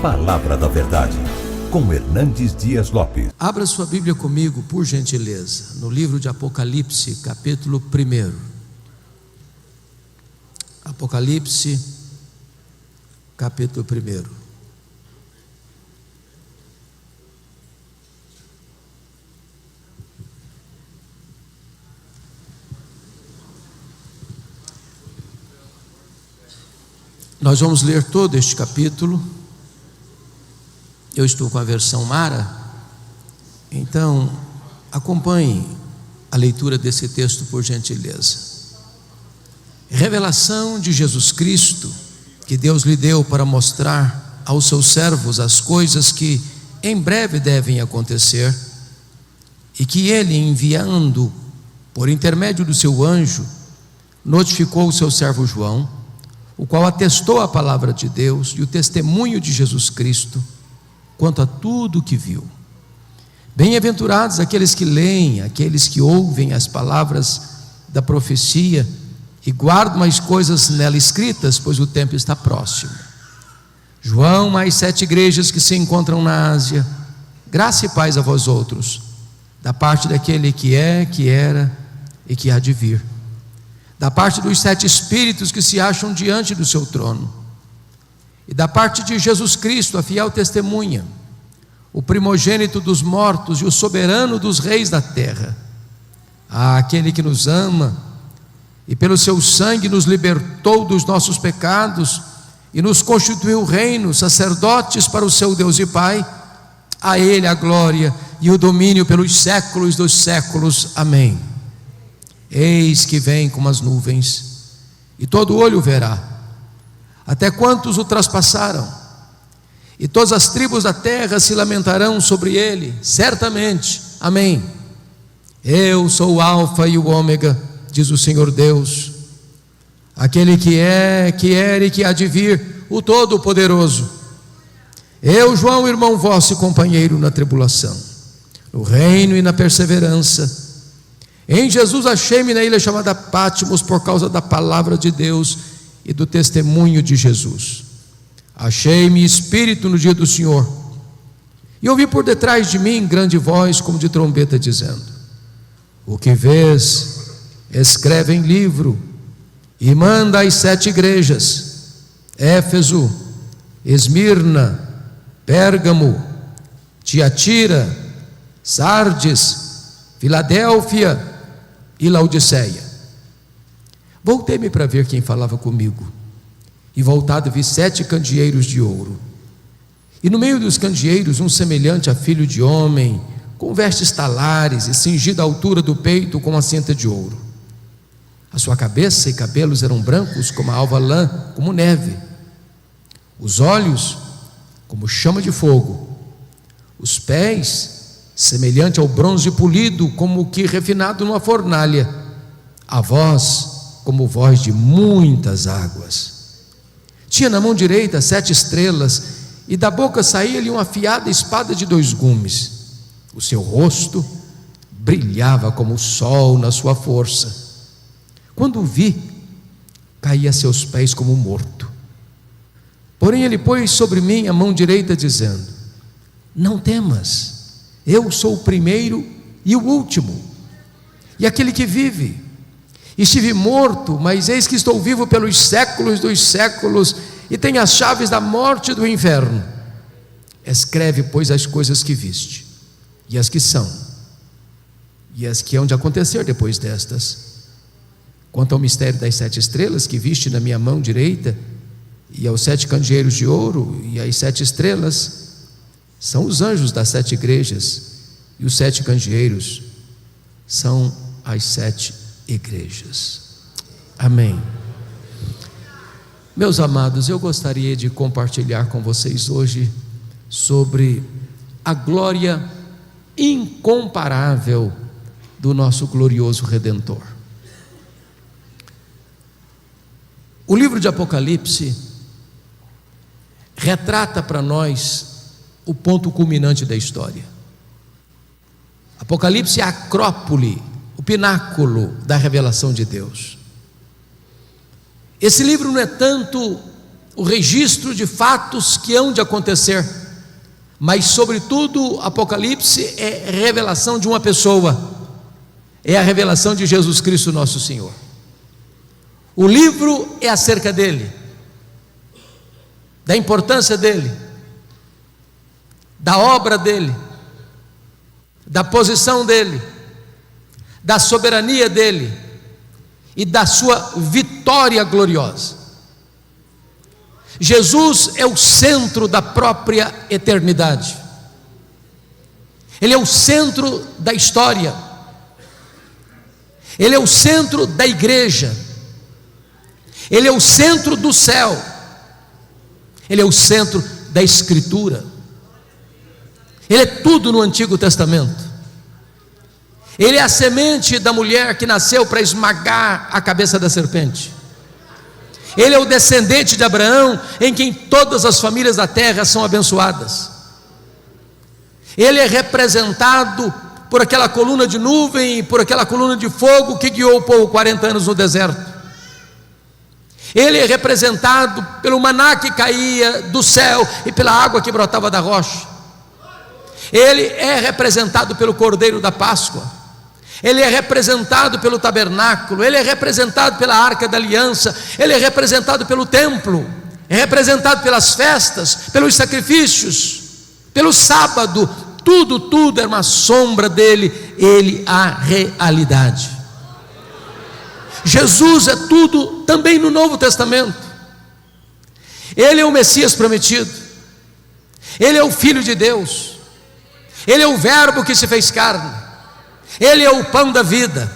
Palavra da Verdade, com Hernandes Dias Lopes. Abra sua Bíblia comigo, por gentileza, no livro de Apocalipse, capítulo 1. Apocalipse, capítulo 1. Nós vamos ler todo este capítulo. Eu estou com a versão Mara, então acompanhe a leitura desse texto, por gentileza. Revelação de Jesus Cristo, que Deus lhe deu para mostrar aos seus servos as coisas que em breve devem acontecer, e que ele, enviando por intermédio do seu anjo, notificou o seu servo João, o qual atestou a palavra de Deus e o testemunho de Jesus Cristo quanto a tudo o que viu. Bem-aventurados aqueles que leem, aqueles que ouvem as palavras da profecia e guardam as coisas nela escritas, pois o tempo está próximo. João, mais 7 igrejas que se encontram na Ásia, graça e paz a vós outros, da parte daquele que é, que era e que há de vir, da parte dos 7 espíritos que se acham diante do seu trono, e da parte de Jesus Cristo, a fiel testemunha, o primogênito dos mortos e o soberano dos reis da terra, àquele que nos ama e pelo seu sangue nos libertou dos nossos pecados e nos constituiu reino, sacerdotes para o seu Deus e Pai, a ele a glória e o domínio pelos séculos dos séculos. Amém. Eis que vem com as nuvens, e todo olho verá, até quantos o traspassaram, e todas as tribos da terra se lamentarão sobre ele, certamente. Amém. Eu sou o Alfa e o Ômega, diz o Senhor Deus, aquele que é, que era e que há de vir, o Todo-Poderoso. Eu, João, irmão vosso e companheiro na tribulação, no reino e na perseverança. Em Jesus achei-me na ilha chamada Patmos por causa da palavra de Deus e do testemunho de Jesus. Achei-me espírito no dia do Senhor, e ouvi por detrás de mim grande voz como de trombeta dizendo: o que vês, escreve em livro e manda às 7 igrejas: Éfeso, Esmirna, Pérgamo, Tiatira, Sardes, Filadélfia e Laodiceia. Voltei-me para ver quem falava comigo, e voltado vi 7 candeeiros de ouro, e no meio dos candeeiros um semelhante a filho de homem, com vestes talares e cingido à altura do peito com a cinta de ouro. A sua cabeça e cabelos eram brancos como a alva lã, como neve, os olhos como chama de fogo, os pés semelhante ao bronze polido, como que refinado numa fornalha, a voz como voz de muitas águas. Tinha na mão direita 7 estrelas, e da boca saía-lhe uma afiada espada de 2 gumes. O seu rosto brilhava como o sol na sua força. Quando o vi, caí a seus pés como morto. Porém ele pôs sobre mim a mão direita, dizendo: não temas, eu sou o primeiro e o último, e aquele que vive. Estive morto, mas eis que estou vivo pelos séculos dos séculos, e tenho as chaves da morte e do inferno. Escreve, pois, as coisas que viste, e as que são, e as que hão de acontecer depois destas. Quanto ao mistério das 7 estrelas que viste na minha mão direita, e aos 7 candeeiros de ouro, e as 7 estrelas, são os anjos das 7 igrejas, e os 7 candeeiros são as 7 igrejas. Amém. Meus amados, eu gostaria de compartilhar com vocês hoje sobre a glória incomparável do nosso glorioso Redentor. O livro de Apocalipse retrata para nós o ponto culminante da história. Apocalipse é a acrópole, o pináculo da revelação de Deus. Esse livro não é tanto o registro de fatos que hão de acontecer, mas sobretudo Apocalipse é revelação de uma pessoa, é a revelação de Jesus Cristo nosso Senhor. O livro é acerca dele, da importância dele, da obra dele, da posição dele, da soberania dele e da sua vitória gloriosa. Jesus é o centro da própria eternidade, ele é o centro da história, ele é o centro da igreja, ele é o centro do céu, ele é o centro da Escritura, ele é tudo no Antigo Testamento. Ele é a semente da mulher que nasceu para esmagar a cabeça da serpente. Ele é o descendente de Abraão, em quem todas as famílias da terra são abençoadas. Ele é representado por aquela coluna de nuvem e por aquela coluna de fogo que guiou o povo 40 anos no deserto. Ele é representado pelo maná que caía do céu e pela água que brotava da rocha. Ele é representado pelo Cordeiro da Páscoa. Ele é representado pelo tabernáculo, ele é representado pela arca da aliança, ele é representado pelo templo, é representado pelas festas, pelos sacrifícios, pelo sábado. Tudo é uma sombra dele, ele a realidade. Jesus é tudo também no Novo Testamento. Ele é o Messias prometido, ele é o Filho de Deus, ele é o Verbo que se fez carne, ele é o pão da vida,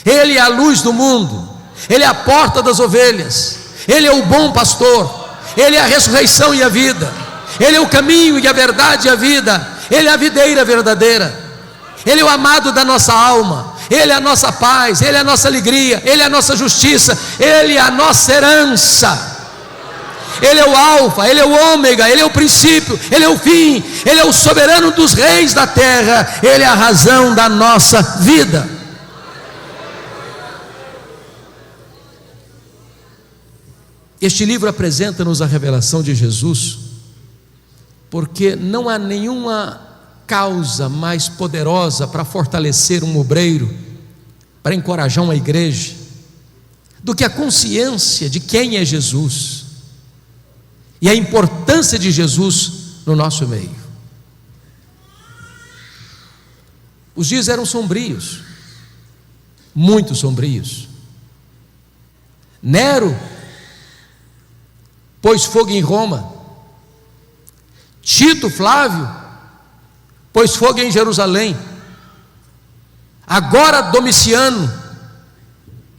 ele é a luz do mundo, ele é a porta das ovelhas, ele é o bom pastor, ele é a ressurreição e a vida, ele é o caminho e a verdade e a vida, ele é a videira verdadeira, ele é o amado da nossa alma, ele é a nossa paz, ele é a nossa alegria, ele é a nossa justiça, ele é a nossa herança. Ele é o alfa, ele é o ômega, ele é o princípio, ele é o fim, ele é o soberano dos reis da terra, ele é a razão da nossa vida. Este livro apresenta-nos a revelação de Jesus, porque não há nenhuma causa mais poderosa para fortalecer um obreiro, para encorajar uma igreja, do que a consciência de quem é Jesus e a importância de Jesus no nosso meio. Os dias eram sombrios, muito sombrios. Nero pôs fogo em Roma, Tito Flávio pôs fogo em Jerusalém, agora Domiciano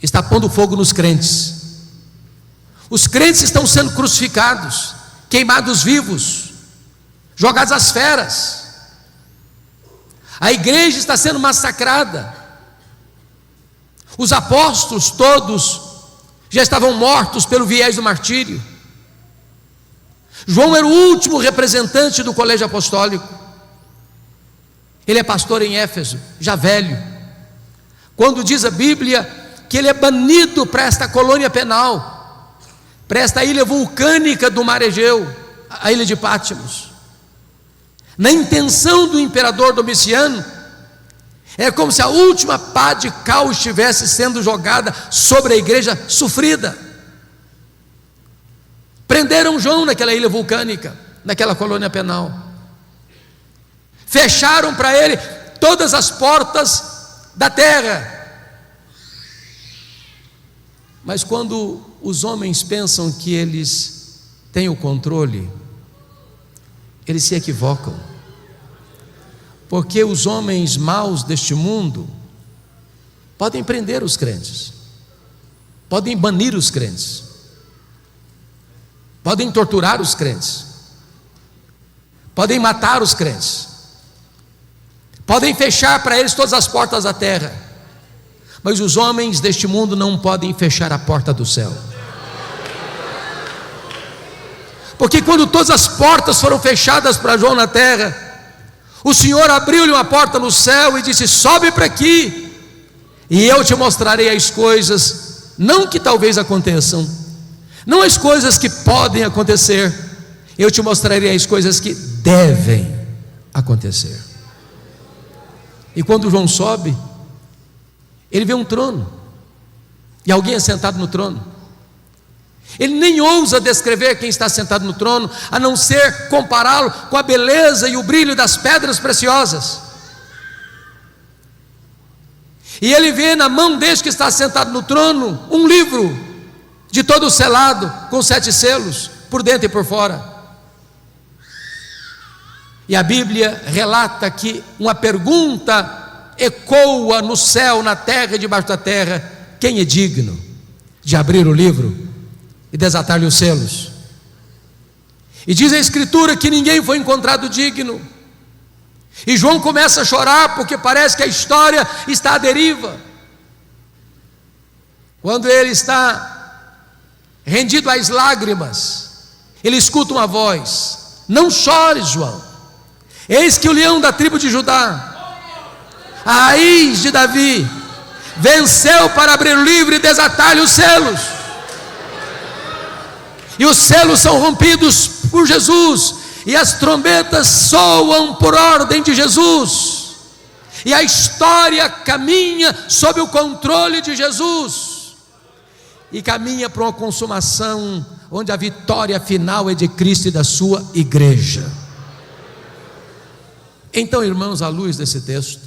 está pondo fogo nos crentes. Os crentes estão sendo crucificados, queimados vivos, jogados às feras. A igreja está sendo massacrada. Os apóstolos todos já estavam mortos pelo viés do martírio. João era o último representante do colégio apostólico. Ele é pastor em Éfeso, já velho. Quando diz a Bíblia que ele é banido para esta colônia penal, para esta ilha vulcânica do mar Egeu, a ilha de Patmos, na intenção do imperador Domiciano, é como se a última pá de cal estivesse sendo jogada sobre a igreja sofrida. Prenderam João naquela ilha vulcânica, naquela colônia penal, fecharam para ele todas as portas da terra. Mas quando os homens pensam que eles têm o controle, eles se equivocam, porque os homens maus deste mundo podem prender os crentes, podem banir os crentes, podem torturar os crentes, podem matar os crentes, podem fechar para eles todas as portas da terra. Mas os homens deste mundo não podem fechar a porta do céu, porque quando todas as portas foram fechadas para João na terra, o Senhor abriu-lhe uma porta no céu e disse: sobe para aqui, e eu te mostrarei as coisas, não que talvez aconteçam, não as coisas que podem acontecer, eu te mostrarei as coisas que devem acontecer. E quando João sobe, ele vê um trono, e alguém é sentado no trono. Ele nem ousa descrever quem está sentado no trono, a não ser compará-lo com a beleza e o brilho das pedras preciosas. E ele vê na mão deste que está sentado no trono um livro de todo selado, com 7 selos, por dentro e por fora. E a Bíblia relata que uma pergunta ecoa no céu, na terra e debaixo da terra: quem é digno de abrir o livro e desatar-lhe os selos? E diz a Escritura que ninguém foi encontrado digno. E João começa a chorar, porque parece que a história está à deriva. Quando ele está rendido às lágrimas, ele escuta uma voz: não chores, João, eis que o leão da tribo de Judá, a raiz de Davi, venceu para abrir o livro e desatar-lhe os selos. E os selos são rompidos por Jesus, e as trombetas soam por ordem de Jesus, e a história caminha sob o controle de Jesus, e caminha para uma consumação onde a vitória final é de Cristo e da sua igreja. Então, irmãos, à luz desse texto,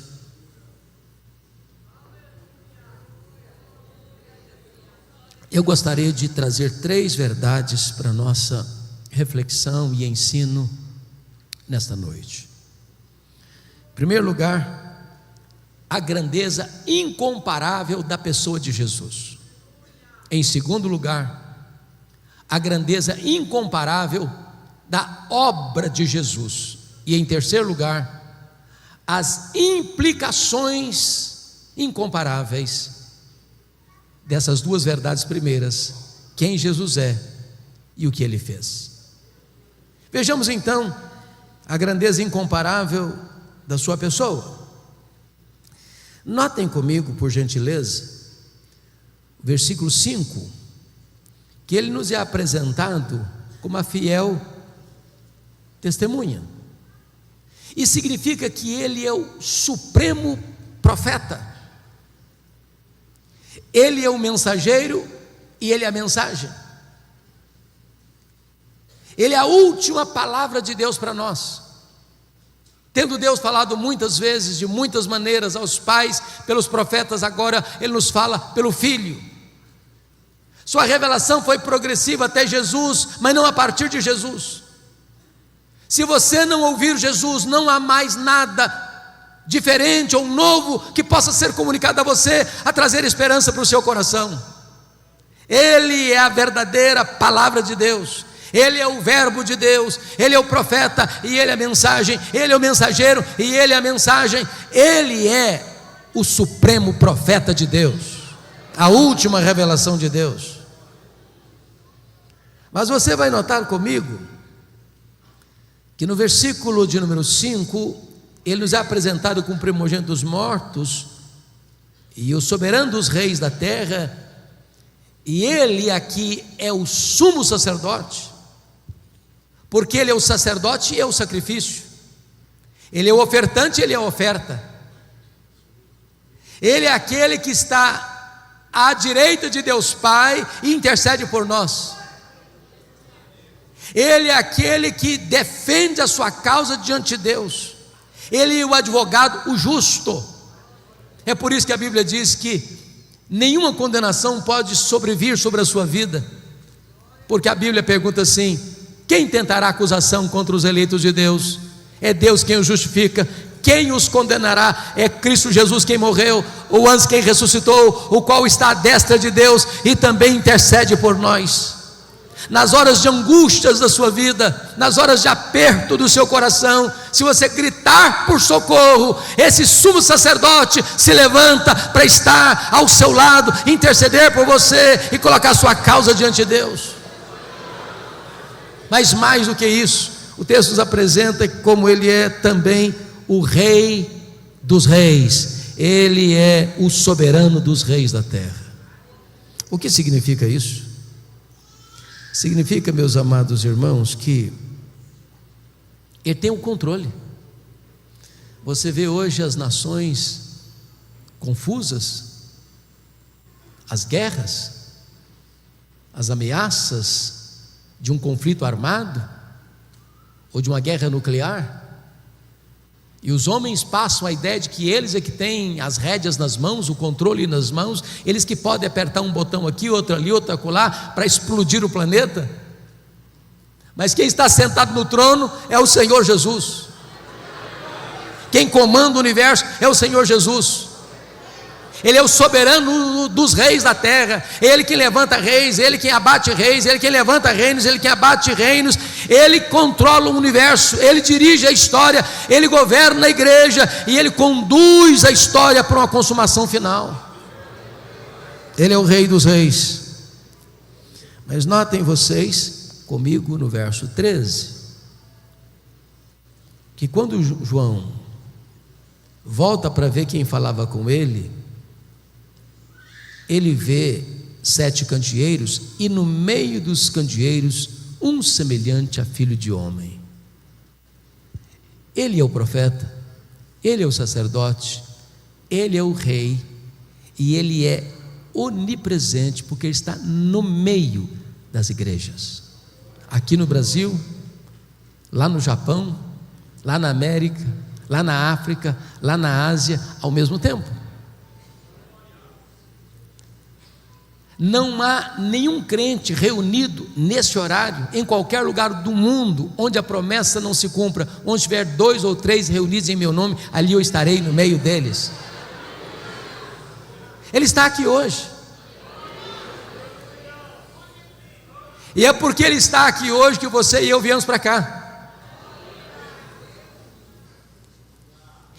eu gostaria de trazer 3 verdades para a nossa reflexão e ensino nesta noite. Em primeiro lugar, a grandeza incomparável da pessoa de Jesus. Em segundo lugar, a grandeza incomparável da obra de Jesus. E em terceiro lugar, as implicações incomparáveis dessas 2 verdades primeiras: quem Jesus é e o que ele fez. Vejamos então a grandeza incomparável da sua pessoa. Notem comigo, por gentileza, o versículo 5, que ele nos é apresentado como a fiel testemunha. E significa que ele é o supremo profeta. Ele é o mensageiro e ele é a mensagem. Ele é a última palavra de Deus para nós. Tendo Deus falado muitas vezes, de muitas maneiras, aos pais, pelos profetas, agora Ele nos fala pelo Filho. Sua revelação foi progressiva até Jesus, mas não a partir de Jesus. Se você não ouvir Jesus, não há mais nada diferente ou novo que possa ser comunicado a você, a trazer esperança para o seu coração. Ele é a verdadeira palavra de Deus. Ele é o verbo de Deus, ele é o profeta e ele é a mensagem, ele é o mensageiro e ele é a mensagem. Ele é o supremo profeta de Deus, a última revelação de Deus. Mas você vai notar comigo que no versículo de número 5, ele nos é apresentado como primogênito dos mortos e o soberano dos reis da terra, e ele aqui é o sumo sacerdote, porque ele é o sacerdote e é o sacrifício, ele é o ofertante e ele é a oferta, ele é aquele que está à direita de Deus Pai e intercede por nós, ele é aquele que defende a sua causa diante de Deus, ele é o advogado, o justo. É por isso que a Bíblia diz que nenhuma condenação pode sobrevir sobre a sua vida, porque a Bíblia pergunta assim: quem tentará acusação contra os eleitos de Deus? É Deus quem os justifica. Quem os condenará? É Cristo Jesus quem morreu, ou antes quem ressuscitou, o qual está à destra de Deus e também intercede por nós. Nas horas de angústias da sua vida, nas horas de aperto do seu coração, se você gritar por socorro, esse sumo sacerdote se levanta para estar ao seu lado, interceder por você e colocar sua causa diante de Deus. Mas mais do que isso, o texto nos apresenta como ele é também o Rei dos reis, ele é o soberano dos reis da terra. O que significa isso? Significa, meus amados irmãos, que Ele tem o controle. Você vê hoje as nações confusas, as guerras, as ameaças de um conflito armado ou de uma guerra nuclear, e os homens passam a ideia de que eles é que têm as rédeas nas mãos, o controle nas mãos, eles que podem apertar um botão aqui, outro ali, outro acolá, para explodir o planeta. Mas quem está sentado no trono é o Senhor Jesus. Quem comanda o universo é o Senhor Jesus. Ele é o soberano dos reis da terra. Ele que levanta reis, Ele quem abate reis, Ele quem levanta reinos, Ele quem abate reinos. Ele controla o universo, Ele dirige a história, Ele governa a igreja e Ele conduz a história para uma consumação final. Ele é o Rei dos reis. Mas notem vocês comigo no verso 13, que quando João volta para ver quem falava com ele, ele vê 7 candeeiros, e no meio dos candeeiros, um semelhante a filho de homem. Ele é o profeta, ele é o sacerdote, ele é o rei, e ele é onipresente, porque ele está no meio das igrejas. Aqui no Brasil, lá no Japão, lá na América, lá na África, lá na Ásia, ao mesmo tempo. Não há nenhum crente reunido nesse horário, em qualquer lugar do mundo, onde a promessa não se cumpra. Onde tiver 2 ou 3 reunidos em meu nome, ali eu estarei no meio deles. Ele está aqui hoje. E é porque Ele está aqui hoje que você e eu viemos para cá.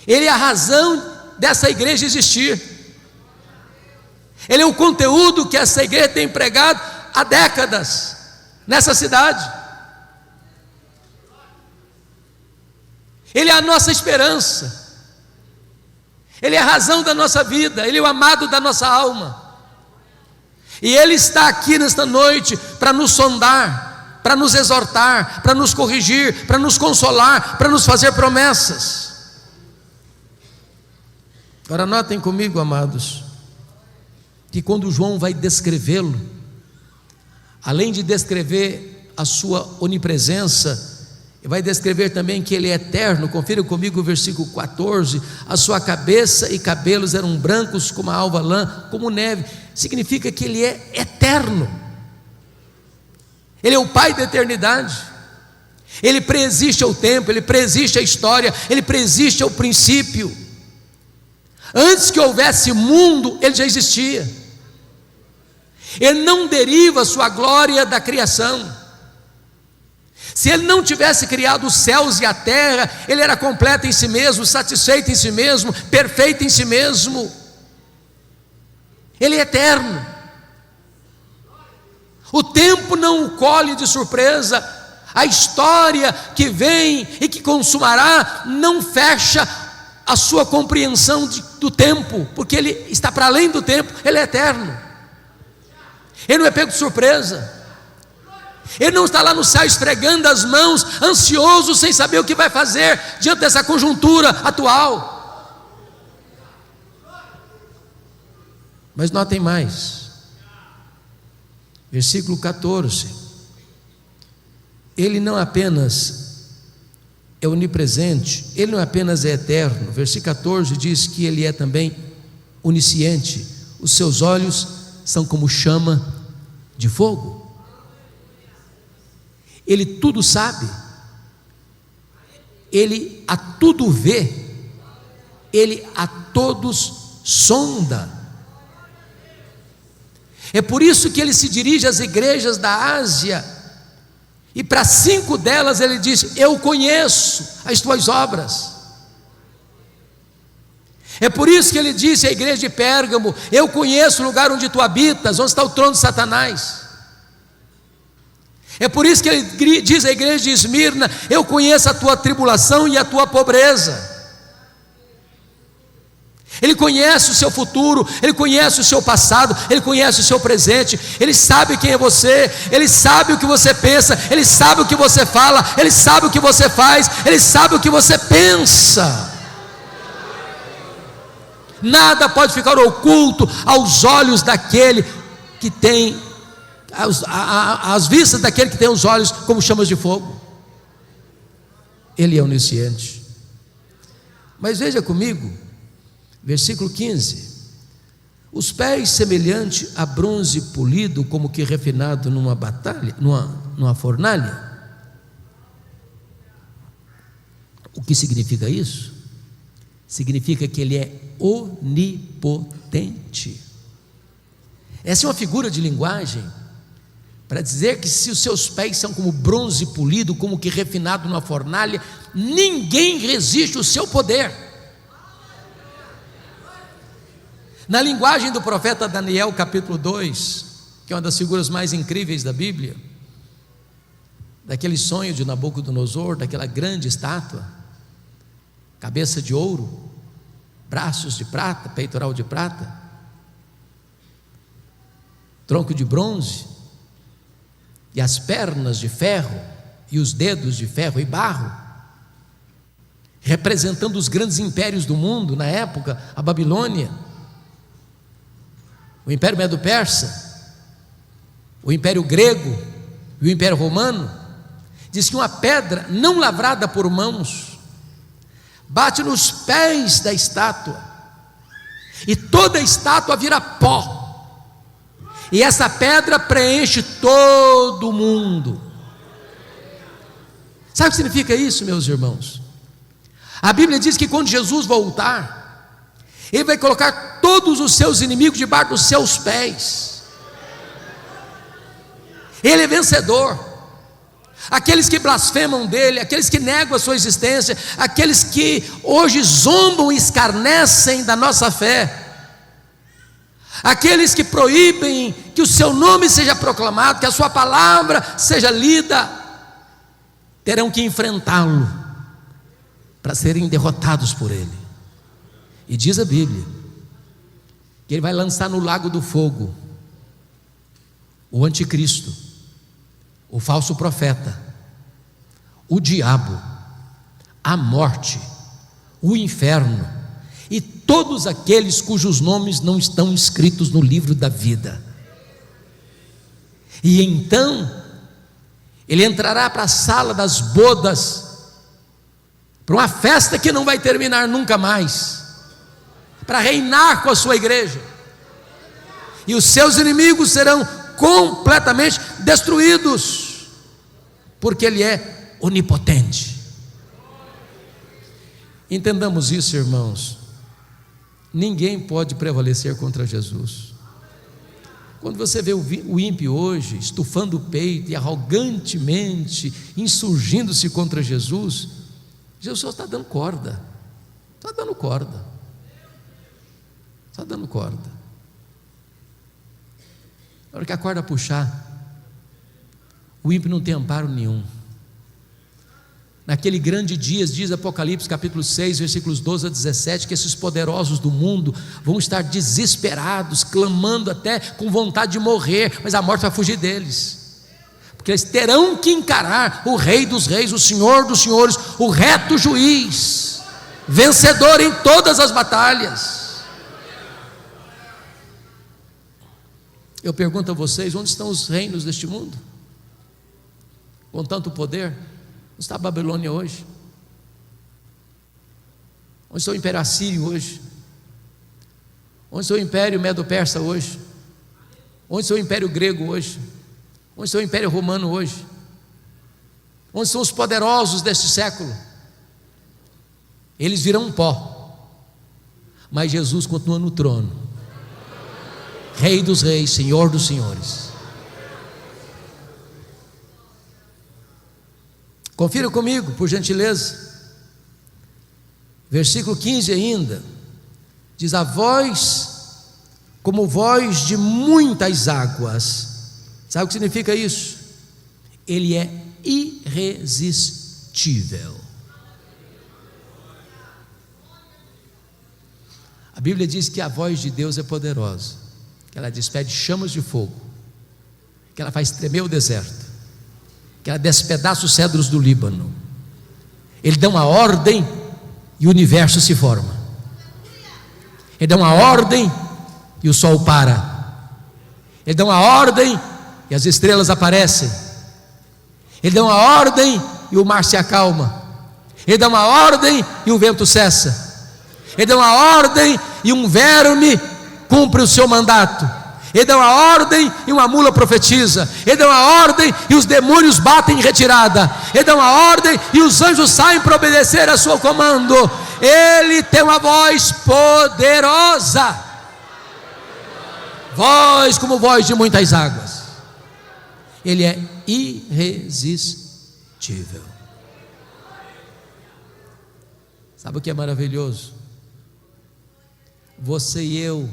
Ele é a razão dessa igreja existir. Ele é o conteúdo que essa igreja tem pregado há décadas nessa cidade. Ele é a nossa esperança. Ele é a razão da nossa vida. Ele é o amado da nossa alma. E Ele está aqui nesta noite para nos sondar, para nos exortar, para nos corrigir, para nos consolar, para nos fazer promessas. Agora notem comigo, amados, que quando João vai descrevê-lo, além de descrever a sua onipresença, ele vai descrever também que ele é eterno. Confira comigo o versículo 14: a sua cabeça e cabelos eram brancos como a alva lã, como neve. Significa que ele é eterno. Ele é o Pai da eternidade. Ele preexiste ao tempo, Ele preexiste à história, Ele preexiste ao princípio. Antes que houvesse mundo, Ele já existia. Ele não deriva sua glória da criação. Se Ele não tivesse criado os céus e a terra, Ele era completo em si mesmo, satisfeito em si mesmo, perfeito em si mesmo. Ele é eterno. O tempo não o colhe de surpresa. A história que vem e que consumará não fecha a sua compreensão do tempo, porque Ele está para além do tempo. Ele é eterno. Ele não é pego de surpresa. Ele não está lá no céu esfregando as mãos, ansioso, sem saber o que vai fazer diante dessa conjuntura atual. Mas notem mais, versículo 14: Ele não apenas é onipresente, Ele não apenas é eterno. Versículo 14 diz que Ele é também onisciente. Os seus olhos são como chama de fogo. Ele tudo sabe, Ele a tudo vê, Ele a todos sonda. É por isso que Ele se dirige às igrejas da Ásia, e para 5 delas Ele diz: eu conheço as tuas obras. É por isso que Ele disse à igreja de Pérgamo: eu conheço o lugar onde tu habitas, onde está o trono de Satanás. É por isso que Ele diz à igreja de Esmirna: eu conheço a tua tribulação e a tua pobreza. Ele conhece o seu futuro, Ele conhece o seu passado, Ele conhece o seu presente, Ele sabe quem é você, Ele sabe o que você pensa, Ele sabe o que você fala, Ele sabe o que você faz, Ele sabe o que você pensa. Nada pode ficar oculto aos olhos daquele que tem, às vistas daquele que tem os olhos como chamas de fogo. Ele é onisciente. Mas veja comigo, versículo 15: os pés semelhante a bronze polido, como que refinado numa fornalha. O que significa isso? Significa que ele é onipotente. Essa é uma figura de linguagem para dizer que se os seus pés são como bronze polido, como que refinado numa fornalha, ninguém resiste ao seu poder. Na linguagem do profeta Daniel, capítulo 2, que é uma das figuras mais incríveis da Bíblia, daquele sonho de Nabucodonosor, daquela grande estátua, cabeça de ouro, braços de prata, peitoral de prata, tronco de bronze, e as pernas de ferro, e os dedos de ferro e barro, representando os grandes impérios do mundo na época, a Babilônia, o Império Medo-Persa, o Império Grego e o Império Romano. Diz que uma pedra não lavrada por mãos bate nos pés da estátua, e toda a estátua vira pó, e essa pedra preenche todo o mundo. Sabe o que significa isso, meus irmãos? A Bíblia diz que quando Jesus voltar, Ele vai colocar todos os seus inimigos debaixo dos seus pés. Ele é vencedor. Aqueles que blasfemam dele, aqueles que negam a sua existência, aqueles que hoje zombam e escarnecem da nossa fé, aqueles que proíbem que o seu nome seja proclamado, que a sua palavra seja lida, terão que enfrentá-lo para serem derrotados por ele. E diz a Bíblia que ele vai lançar no lago do fogo o anticristo, o falso profeta, o diabo, a morte, o inferno e todos aqueles cujos nomes não estão escritos no livro da vida. E então ele entrará para a sala das bodas, para uma festa que não vai terminar nunca mais, para reinar com a sua igreja, e os seus inimigos serão completamente destruídos, porque ele é onipotente. Entendamos isso, irmãos. Ninguém pode prevalecer contra Jesus. Quando você vê o ímpio hoje estufando o peito e arrogantemente insurgindo-se contra Jesus, Jesus está dando corda, está dando corda, está dando corda. Na hora que a corda puxar, o ímpio não tem amparo nenhum. Naquele grande dia, diz Apocalipse capítulo 6, versículos 12 a 17, que esses poderosos do mundo vão estar desesperados, clamando até com vontade de morrer, mas a morte vai fugir deles, porque eles terão que encarar o Rei dos Reis, o Senhor dos Senhores, o reto juiz, vencedor em todas as batalhas. Eu pergunto a vocês: onde estão os reinos deste mundo com tanto poder? Onde está a Babilônia hoje? Onde está o Império Assírio hoje? Onde está o Império Medo-Persa hoje? Onde está o Império Grego hoje? Onde está o Império Romano hoje? Onde são os poderosos deste século? Eles virão pó, mas Jesus continua no trono, Rei dos reis, Senhor dos senhores. Confira comigo, por gentileza. Versículo 15 ainda diz: a voz como voz de muitas águas. Sabe o que significa isso? Ele é irresistível. A Bíblia diz que a voz de Deus é poderosa, que ela despede chamas de fogo, que ela faz tremer o deserto, que ela despedaça os cedros do Líbano. Ele dá uma ordem e o universo se forma. Ele dá uma ordem e o sol para. Ele dá uma ordem e as estrelas aparecem. Ele dá uma ordem e o mar se acalma. Ele dá uma ordem e o vento cessa. Ele dá uma ordem e um verme cumpre o seu mandato. Ele dá uma ordem e uma mula profetiza. Ele dá uma ordem e os demônios batem em retirada. Ele dá uma ordem e os anjos saem para obedecer a seu comando. Ele tem uma voz poderosa, voz como voz de muitas águas. Ele é irresistível. Sabe o que é maravilhoso? Você e eu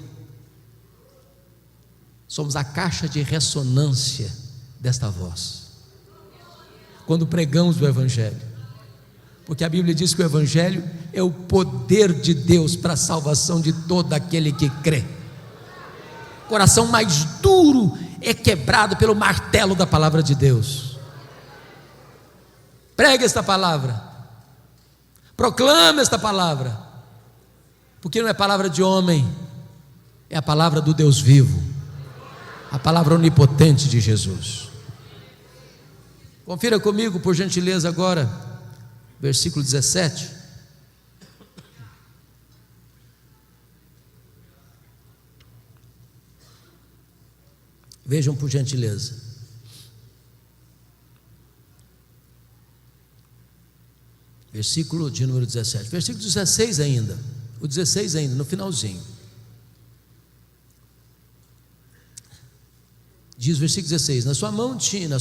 somos a caixa de ressonância desta voz, quando pregamos o Evangelho, porque a Bíblia diz que o Evangelho é o poder de Deus para a salvação de todo aquele que crê. O coração mais duro é quebrado pelo martelo da palavra de Deus. Pregue esta palavra, proclame esta palavra, porque não é palavra de homem, é a palavra do Deus vivo, a palavra onipotente de Jesus. Confira comigo, por gentileza, agora, versículo 17. Vejam, por gentileza. Versículo de número 17. Versículo 16 ainda. O 16 ainda, no finalzinho. Diz o versículo 16: na sua mão tinha na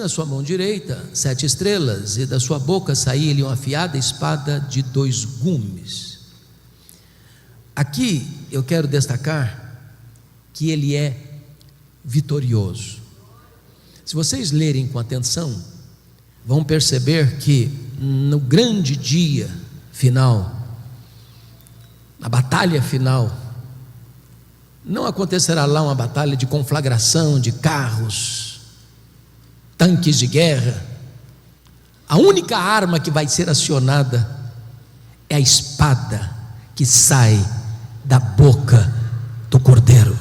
sua mão direita 7 estrelas, e da sua boca saía-lhe uma afiada espada de 2 gumes. Aqui eu quero destacar que ele é vitorioso. Se vocês lerem com atenção, vão perceber que no grande dia final, na batalha final, não acontecerá lá uma batalha de conflagração de carros, tanques de guerra. A única arma que vai ser acionada é a espada que sai da boca do Cordeiro.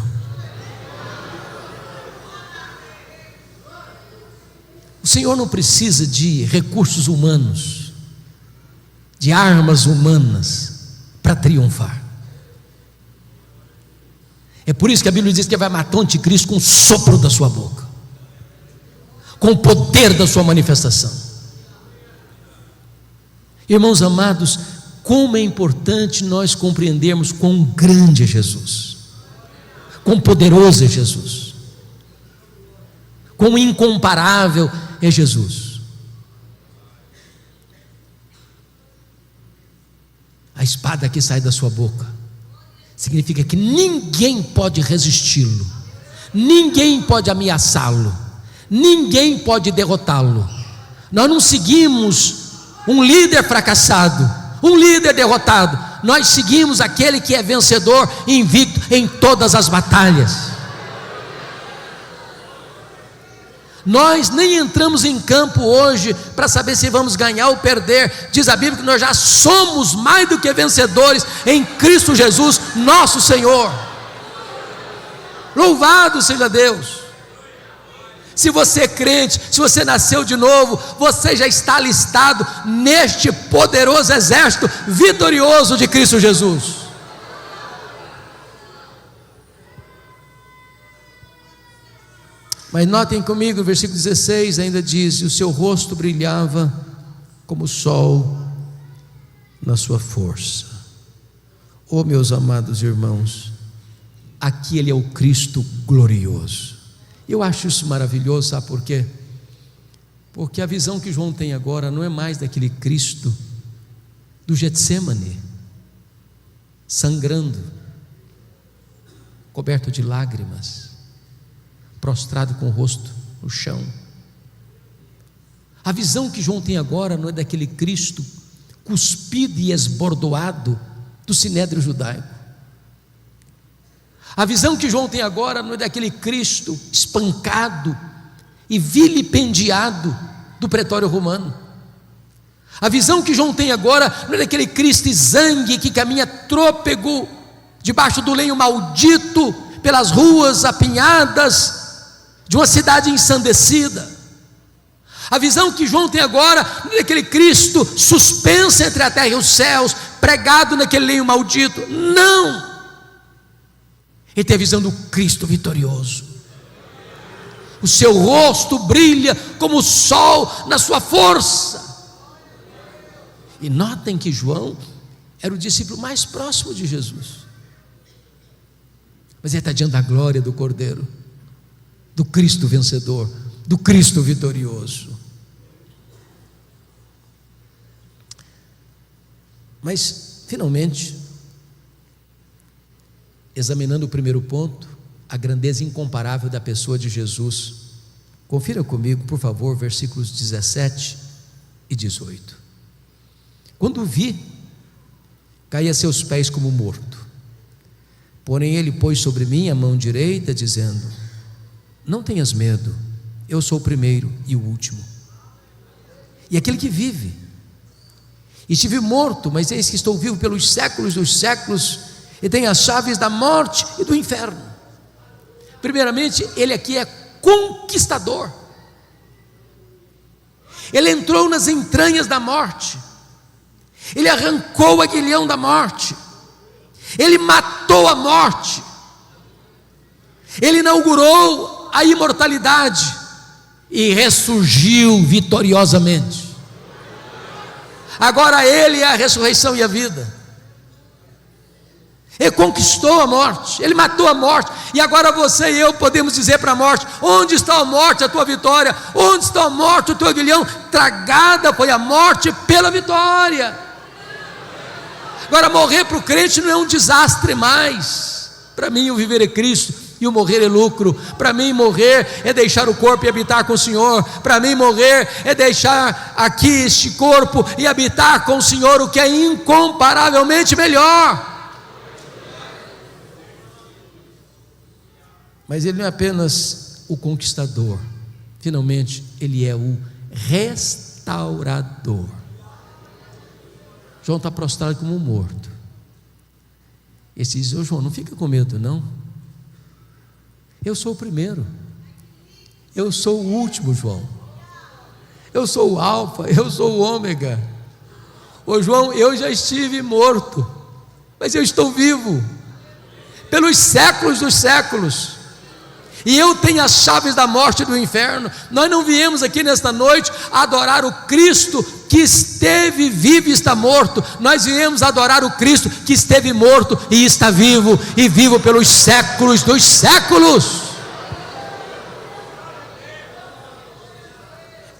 O Senhor não precisa de recursos humanos, de armas humanas para triunfar. É por isso que a Bíblia diz que vai matar o anticristo com o sopro da sua boca, com o poder da sua manifestação. Irmãos amados, como é importante nós compreendermos quão grande é Jesus, quão poderoso é Jesus, quão incomparável é Jesus. A espada que sai da sua boca significa que ninguém pode resisti-lo, ninguém pode ameaçá-lo, ninguém pode derrotá-lo. Nós não seguimos um líder fracassado, um líder derrotado. Nós seguimos aquele que é vencedor, invicto em todas as batalhas. Nós nem entramos em campo hoje para saber se vamos ganhar ou perder. Diz a Bíblia que nós já somos mais do que vencedores em Cristo Jesus, nosso Senhor. Louvado seja Deus. Se você é crente, se você nasceu de novo, você já está alistado neste poderoso exército vitorioso de Cristo Jesus. Mas notem comigo, o versículo 16 ainda diz: e o seu rosto brilhava como o sol na sua força. Oh, meus amados irmãos, aqui ele é o Cristo glorioso. Eu acho isso maravilhoso, sabe por quê? Porque a visão que João tem agora não é mais daquele Cristo do Getsêmani, sangrando, coberto de lágrimas, prostrado com o rosto no chão. A visão que João tem agora não é daquele Cristo cuspido e esbordoado do sinédrio judaico. A visão que João tem agora não é daquele Cristo espancado e vilipendiado do pretório romano. A visão que João tem agora não é daquele Cristo exangue que caminha trôpego debaixo do lenho maldito pelas ruas apinhadas de uma cidade ensandecida. A visão que João tem agora não é daquele Cristo suspenso entre a terra e os céus, pregado naquele lenho maldito. Não! Ele tem a visão do Cristo vitorioso. O seu rosto brilha como o sol na sua força. E notem que João era o discípulo mais próximo de Jesus. Mas ele está diante da glória do Cordeiro, do Cristo vencedor, do Cristo vitorioso. Mas, finalmente, examinando o primeiro ponto, a grandeza incomparável da pessoa de Jesus. Confira comigo, por favor, versículos 17 e 18. Quando o vi, caí a seus pés como morto. Porém ele pôs sobre mim a mão direita, dizendo: não tenhas medo, eu sou o primeiro e o último, e aquele que vive. Estive morto, mas eis que estou vivo pelos séculos dos séculos, e tenho as chaves da morte e do inferno. Primeiramente, ele aqui é conquistador. Ele entrou nas entranhas da morte, ele arrancou o aguilhão da morte, ele matou a morte, ele inaugurou a imortalidade e ressurgiu vitoriosamente. Agora ele é a ressurreição e a vida. Ele conquistou a morte, ele matou a morte, e agora você e eu podemos dizer para a morte: onde está a morte, a tua vitória? Onde está a morte, o teu aguilhão? Tragada foi a morte pela vitória. Agora, morrer para o crente não é um desastre mais. Para mim, o viver é Cristo e o morrer é lucro. Para mim, morrer é deixar o corpo e habitar com o Senhor. Para mim, morrer é deixar aqui este corpo e habitar com o Senhor, o que é incomparavelmente melhor. Mas ele não é apenas o conquistador, finalmente ele é o restaurador. João está prostrado como um morto. Ele diz: ô João, não fica com medo não, eu sou o primeiro, eu sou o último, João, eu sou o alfa, eu sou o ômega. Ô João, eu já estive morto, mas eu estou vivo pelos séculos dos séculos, e eu tenho as chaves da morte e do inferno. Nós não viemos aqui nesta noite adorar o Cristo que esteve vivo e está morto. Nós viemos adorar o Cristo que esteve morto e está vivo, e vivo pelos séculos dos séculos.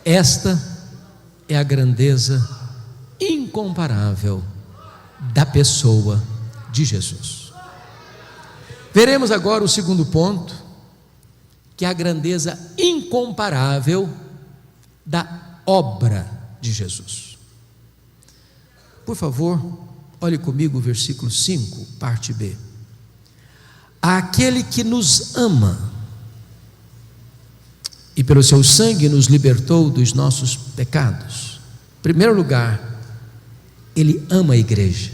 Esta é a grandeza incomparável da pessoa de Jesus. Veremos agora o segundo ponto, que é a grandeza incomparável da obra de Jesus. Por favor, olhe comigo o versículo 5, parte B. Aquele que nos ama e pelo seu sangue nos libertou dos nossos pecados. Em primeiro lugar, ele ama a igreja.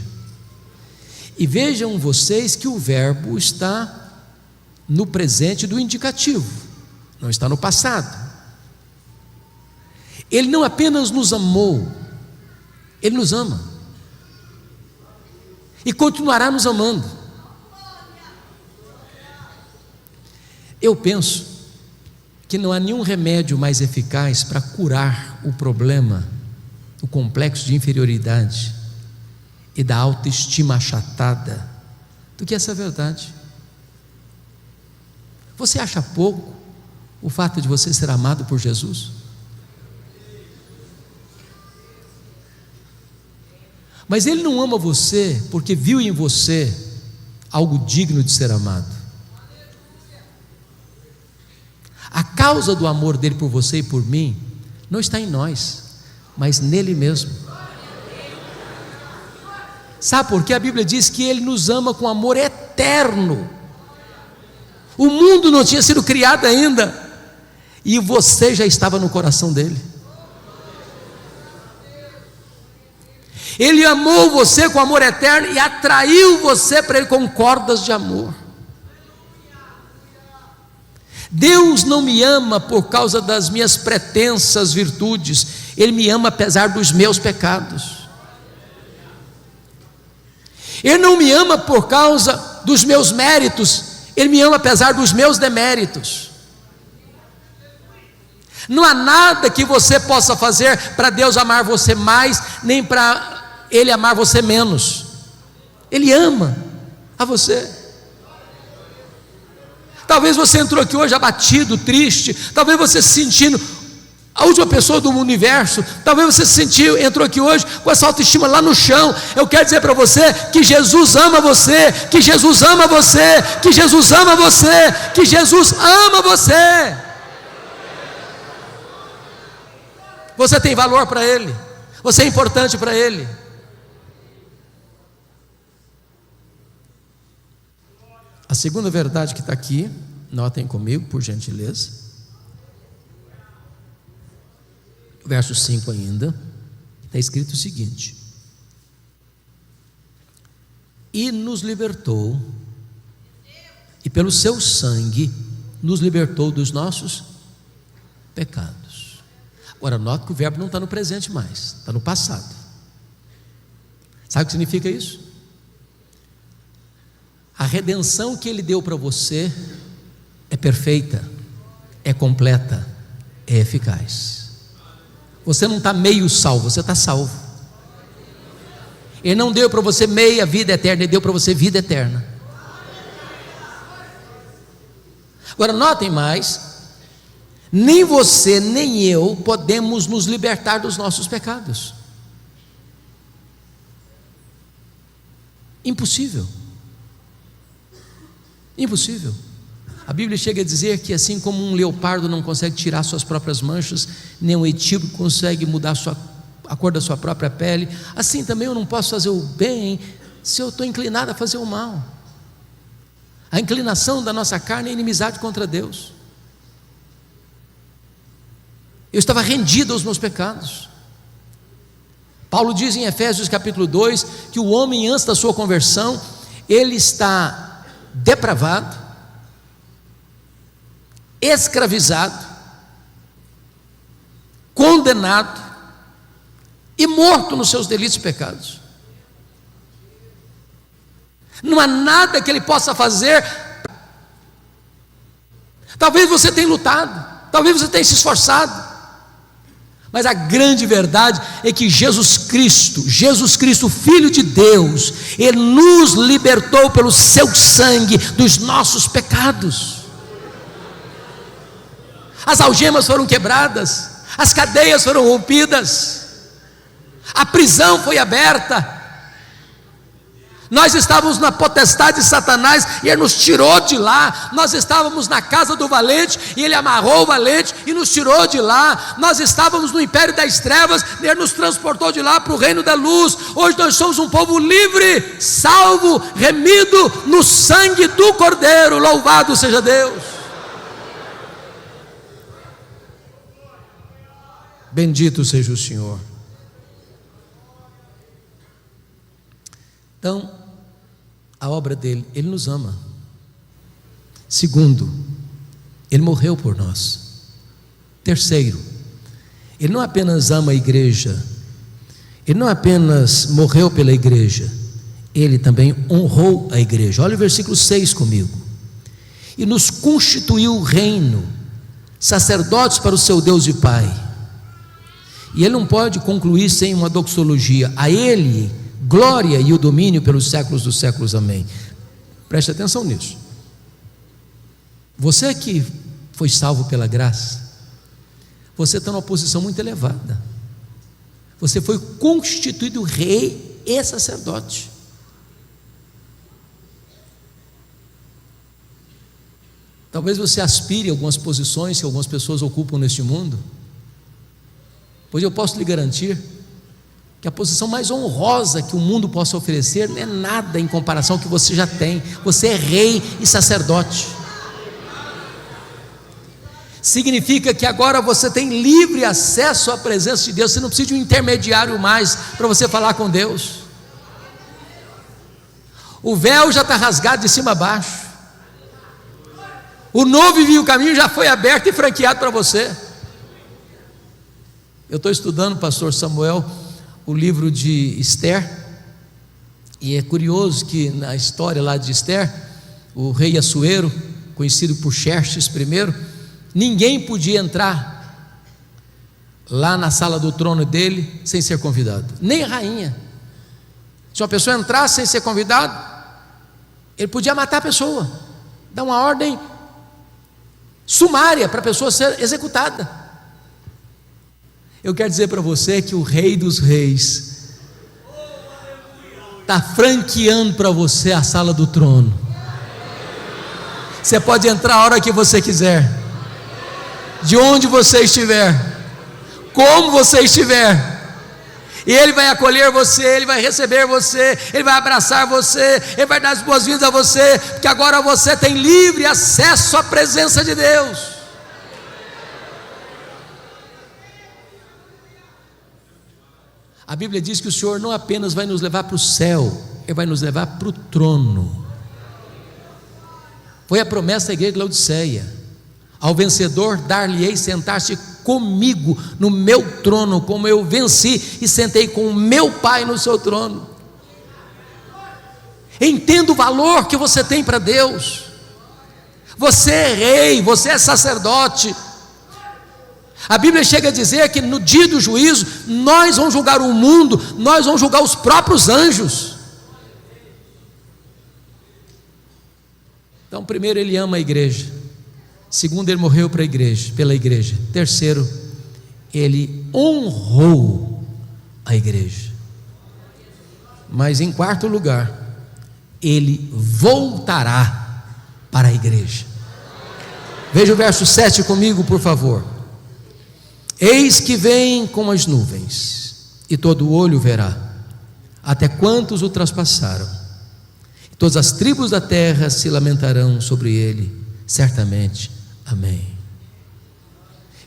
E vejam vocês que o verbo está no presente do indicativo, não está no passado. Ele não apenas nos amou, ele nos ama e continuará nos amando. Eu penso que não há nenhum remédio mais eficaz para curar o problema, o complexo de inferioridade e da autoestima achatada, do que essa verdade. Você acha pouco o fato de você ser amado por Jesus? Mas Ele não ama você porque viu em você algo digno de ser amado. A causa do amor dele por você e por mim não está em nós, mas nele mesmo. Sabe por quê? A Bíblia diz que Ele nos ama com amor eterno. O mundo não tinha sido criado ainda, e você já estava no coração dele. Ele amou você com amor eterno e atraiu você para ele com cordas de amor. Deus não me ama por causa das minhas pretensas virtudes, Ele me ama apesar dos meus pecados. Ele não me ama por causa dos meus méritos, Ele me ama apesar dos meus deméritos. Não há nada que você possa fazer para Deus amar você mais, nem para Ele amar você menos. Ele ama a você. Talvez você entrou aqui hoje abatido, triste, talvez você se sentindo a última pessoa do universo, talvez você entrou aqui hoje com essa autoestima lá no chão. Eu quero dizer para você que Jesus ama você, que Jesus ama você, que Jesus ama você, que Jesus ama você. Você tem valor para Ele, você é importante para Ele. A segunda verdade que está aqui, notem comigo, por gentileza, verso 5 ainda, está escrito o seguinte: e nos libertou, e pelo seu sangue nos libertou dos nossos pecados. Agora note que o verbo não está no presente mais, está no passado. Sabe o que significa isso? A redenção que Ele deu para você é perfeita, é completa, é eficaz. Você não está meio salvo, você está salvo. Ele não deu para você meia vida eterna, Ele deu para você vida eterna. Agora notem mais, nem você nem eu podemos nos libertar dos nossos pecados. Impossível. Impossível. A Bíblia chega a dizer que assim como um leopardo não consegue tirar suas próprias manchas, nem um etíope consegue mudar a cor da sua própria pele, assim também eu não posso fazer o bem se eu estou inclinado a fazer o mal. A inclinação da nossa carne é inimizade contra Deus. Eu estava rendido aos meus pecados. Paulo diz em Efésios capítulo 2 que o homem antes da sua conversão, ele está depravado, escravizado, condenado e morto nos seus delitos e pecados. Não há nada que ele possa fazer. Talvez você tenha lutado, talvez você tenha se esforçado, mas a grande verdade é que Jesus Cristo, Filho de Deus, Ele nos libertou pelo seu sangue dos nossos pecados. As algemas foram quebradas, as cadeias foram rompidas, a prisão foi aberta. Nós estávamos na potestade de Satanás e Ele nos tirou de lá. Nós estávamos na casa do valente e Ele amarrou o valente e nos tirou de lá. Nós estávamos no império das trevas e Ele nos transportou de lá para o reino da luz. Hoje nós somos um povo livre, salvo, remido no sangue do Cordeiro. Louvado seja Deus. Bendito seja o Senhor. Então, a obra dele, Ele nos ama. Segundo, Ele morreu por nós. Terceiro, Ele não apenas ama a igreja, Ele não apenas morreu pela igreja, Ele também honrou a igreja. Olha o versículo 6 comigo. E nos constituiu reino, sacerdotes para o seu Deus e Pai. E Ele não pode concluir sem uma doxologia. A Ele glória e o domínio pelos séculos dos séculos, amém. Preste atenção nisso. Você que foi salvo pela graça, você está numa posição muito elevada. Você foi constituído rei e sacerdote. Talvez você aspire a algumas posições que algumas pessoas ocupam neste mundo, pois eu posso lhe garantir que a posição mais honrosa que o mundo possa oferecer não é nada em comparação ao que você já tem. Você é rei e sacerdote. significa que agora você tem livre acesso à presença de Deus. Você não precisa de um intermediário mais para você falar com Deus. O véu já está rasgado de cima a baixo. O novo e vivo caminho já foi aberto e franqueado para você. Eu estou estudando, pastor Samuel, o livro de Esther, e é curioso que na história lá de Esther, o rei Assuero, conhecido por Xerxes I, ninguém podia entrar lá na sala do trono dele sem ser convidado, nem a rainha. Se uma pessoa entrasse sem ser convidado, ele podia matar a pessoa, dar uma ordem sumária para a pessoa ser executada. Eu quero dizer para você que o Rei dos Reis está franqueando para você a sala do trono. Você pode entrar a hora que você quiser, de onde você estiver, como você estiver, e Ele vai acolher você, Ele vai receber você, Ele vai abraçar você, Ele vai dar as boas-vindas a você, porque agora você tem livre acesso à presença de Deus. A Bíblia diz que o Senhor não apenas vai nos levar para o céu, Ele vai nos levar para o trono. Foi a promessa da igreja de Laodiceia: ao vencedor dar-lhe-ei sentar-se comigo no meu trono, como eu venci e sentei com o meu Pai no seu trono. Entenda o valor que você tem para Deus. Você é rei, você é sacerdote. A Bíblia chega a dizer que no dia do juízo nós vamos julgar o mundo, nós vamos julgar os próprios anjos. Então, primeiro, Ele ama a igreja. Segundo, Ele morreu para a igreja, pela igreja. Terceiro, Ele honrou a igreja. Mas em quarto lugar, Ele voltará para a igreja. Veja o verso 7 comigo, por favor. Eis que vem com as nuvens, e todo olho verá, até quantos o traspassaram. Todas as tribos da terra se lamentarão sobre ele, certamente. Amém.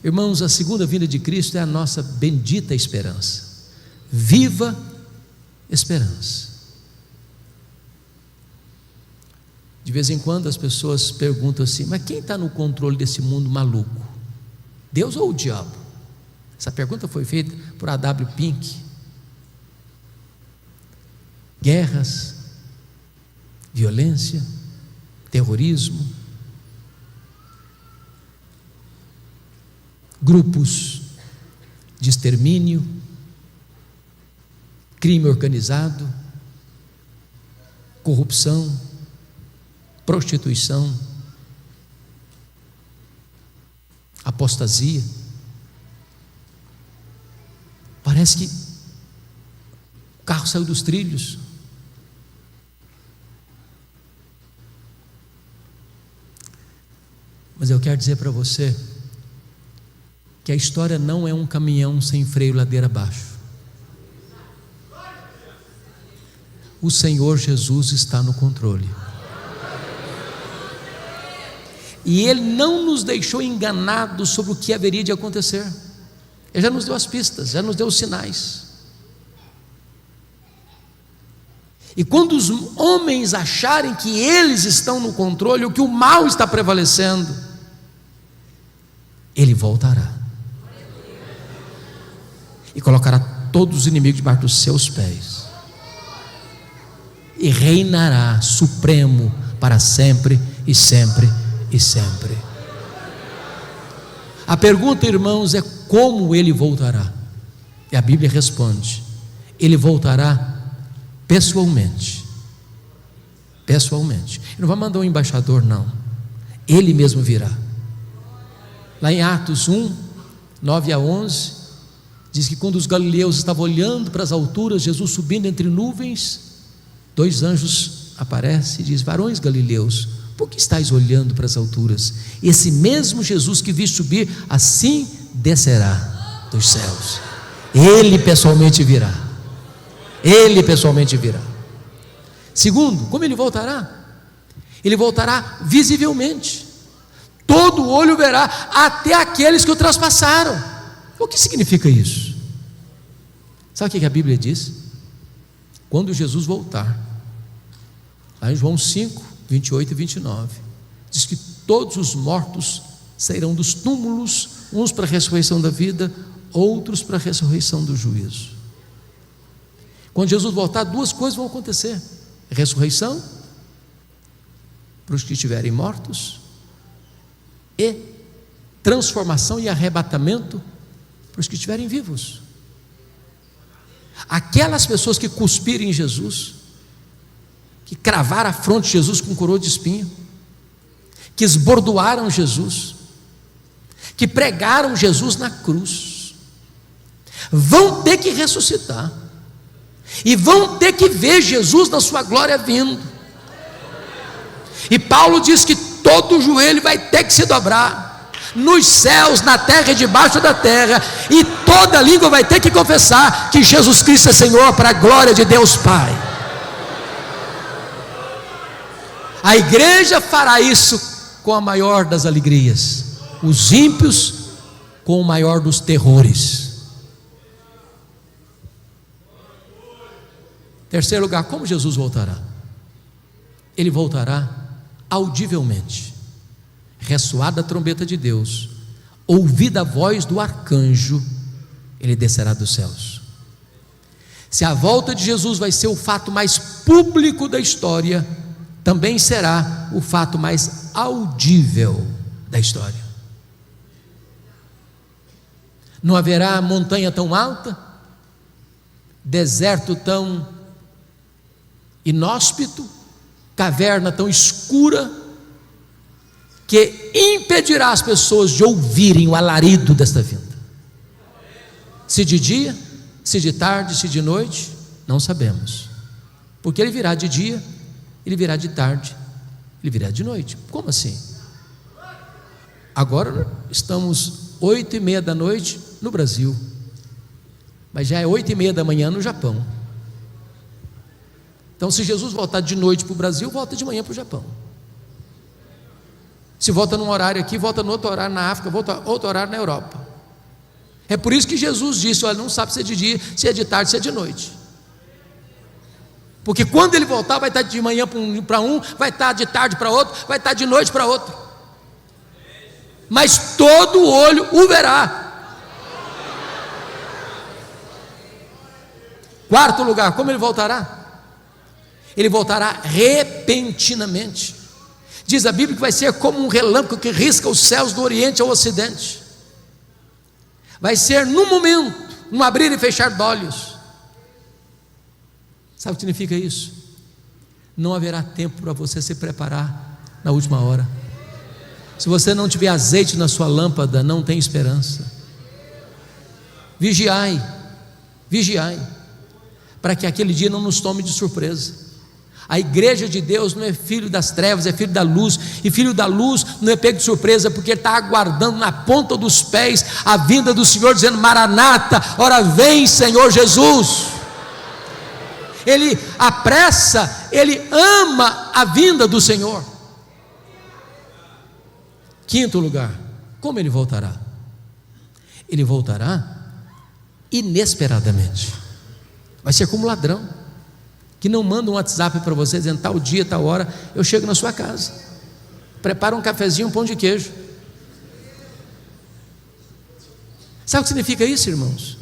Irmãos, a segunda vinda de Cristo é a nossa bendita esperança. Viva esperança. De vez em quando as pessoas perguntam assim: mas quem está no controle desse mundo maluco? Deus ou o diabo? Essa pergunta foi feita por A.W. Pink. Guerras, violência, terrorismo, grupos de extermínio, crime organizado, corrupção, prostituição, apostasia. Parece que o carro saiu dos trilhos. Mas eu quero dizer para você que a história não é um caminhão sem freio ladeira abaixo. O Senhor Jesus está no controle. E Ele não nos deixou enganados sobre o que haveria de acontecer. Ele já nos deu as pistas, já nos deu os sinais. E quando os homens acharem que eles estão no controle, ou que o mal está prevalecendo, Ele voltará e colocará todos os inimigos debaixo dos seus pés, e reinará supremo para sempre e sempre e sempre. A pergunta, irmãos, é como Ele voltará? E a Bíblia responde: Ele voltará pessoalmente. Pessoalmente. Ele não vai mandar um embaixador, não. Ele mesmo virá. Lá em Atos 1, 9 a 11, diz que quando os galileus estavam olhando para as alturas, Jesus subindo entre nuvens, dois anjos aparecem e diz: varões galileus, por que estáis olhando para as alturas? Esse mesmo Jesus que vi subir, assim descerá dos céus. Ele pessoalmente virá. Ele pessoalmente virá. Segundo, como Ele voltará? Ele voltará visivelmente. todo olho verá, até aqueles que o traspassaram. O que significa isso? Sabe o que a Bíblia diz? Quando Jesus voltar, lá em João 5, 28 e 29, diz que todos os mortos sairão dos túmulos, uns para a ressurreição da vida, outros para a ressurreição do juízo. Quando Jesus voltar, duas coisas vão acontecer: ressurreição para os que estiverem mortos, e transformação e arrebatamento para os que estiverem vivos. Aquelas pessoas que cuspirem em Jesus, que cravaram a fronte de Jesus com coroa de espinho, que esbordoaram Jesus, que pregaram Jesus na cruz, vão ter que ressuscitar, e vão ter que ver Jesus na sua glória vindo. E Paulo diz que todo joelho vai ter que se dobrar, nos céus, na terra e debaixo da terra, e toda língua vai ter que confessar que Jesus Cristo é Senhor, para a glória de Deus Pai. A igreja fará isso com a maior das alegrias, os ímpios com o maior dos terrores. Terceiro lugar, como Jesus voltará? Ele voltará audivelmente, ressoada a trombeta de Deus, ouvida a voz do arcanjo, ele descerá dos céus. Se a volta de Jesus vai ser o fato mais público da história, também será o fato mais audível da história. Não haverá montanha tão alta, deserto tão inóspito, caverna tão escura, que impedirá as pessoas de ouvirem o alarido desta vinda. Se de dia, se de tarde, se de noite, não sabemos, porque ele virá de dia, ele virá de tarde, ele virá de noite. Como assim? Agora estamos 8:30 da noite no Brasil, mas já é 8:30 da manhã no Japão. Então, se Jesus voltar de noite para o Brasil, volta de manhã para o Japão. Se volta num horário aqui, volta no outro horário na África, volta outro horário na Europa. É por isso que Jesus disse: olha, não sabe se é de dia, se é de tarde, se é de noite. Porque quando ele voltar, vai estar de manhã para um, vai estar de tarde para outro, vai estar de noite para outro. Mas todo olho o verá. Quarto lugar, como ele voltará? Ele voltará repentinamente. Diz a Bíblia que vai ser como um relâmpago que risca os céus do Oriente ao Ocidente. Vai ser num momento, num abrir e fechar de olhos. Sabe o que significa isso? Não haverá tempo para você se preparar na última hora. Se você não tiver azeite na sua lâmpada, não tem esperança. Vigiai, vigiai, para que aquele dia não nos tome de surpresa. A igreja de Deus não é filho das trevas, é filho da luz, e filho da luz não é pego de surpresa, porque ele está aguardando na ponta dos pés a vinda do Senhor, dizendo: Maranata, ora vem Senhor Jesus. Ele apressa, ele ama a vinda do Senhor. Quinto lugar, como ele voltará? Ele voltará inesperadamente. Vai ser como ladrão que não manda um WhatsApp para você dizendo: tal dia, tal hora, eu chego na sua casa, prepara um cafezinho, um pão de queijo. Sabe o que significa isso, irmãos?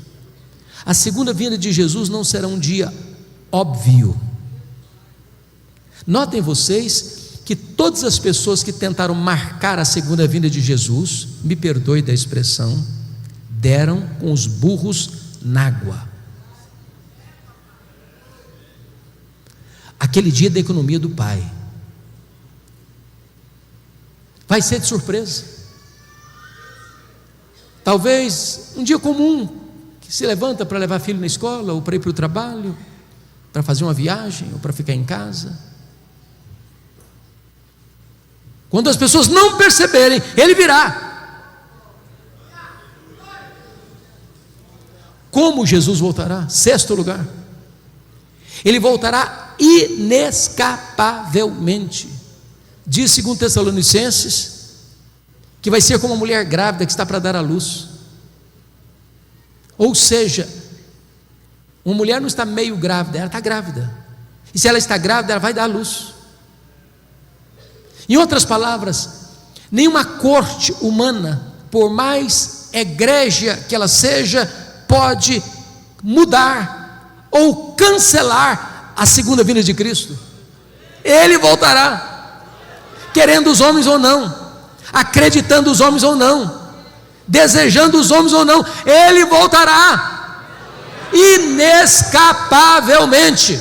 A segunda vinda de Jesus não será um dia óbvio. Notem vocês que todas as pessoas que tentaram marcar a segunda vinda de Jesus, me perdoe da expressão, deram com os burros na água. Aquele dia da economia do Pai vai ser de surpresa. Talvez um dia comum, que se levanta para levar filho na escola, ou para ir para o trabalho, para fazer uma viagem, ou para ficar em casa. Quando as pessoas não perceberem, ele virá. Como Jesus voltará? Sexto lugar, ele voltará inescapavelmente. Diz 2 Tessalonicenses que vai ser como uma mulher grávida que está para dar à luz. Ou seja, uma mulher não está meio grávida, ela está grávida. E se ela está grávida, ela vai dar à luz. Em outras palavras, nenhuma corte humana, por mais egrégia que ela seja, pode mudar ou cancelar a segunda vinda de Cristo. Ele voltará, querendo os homens ou não, acreditando os homens ou não, desejando os homens ou não, Ele voltará, inescapavelmente.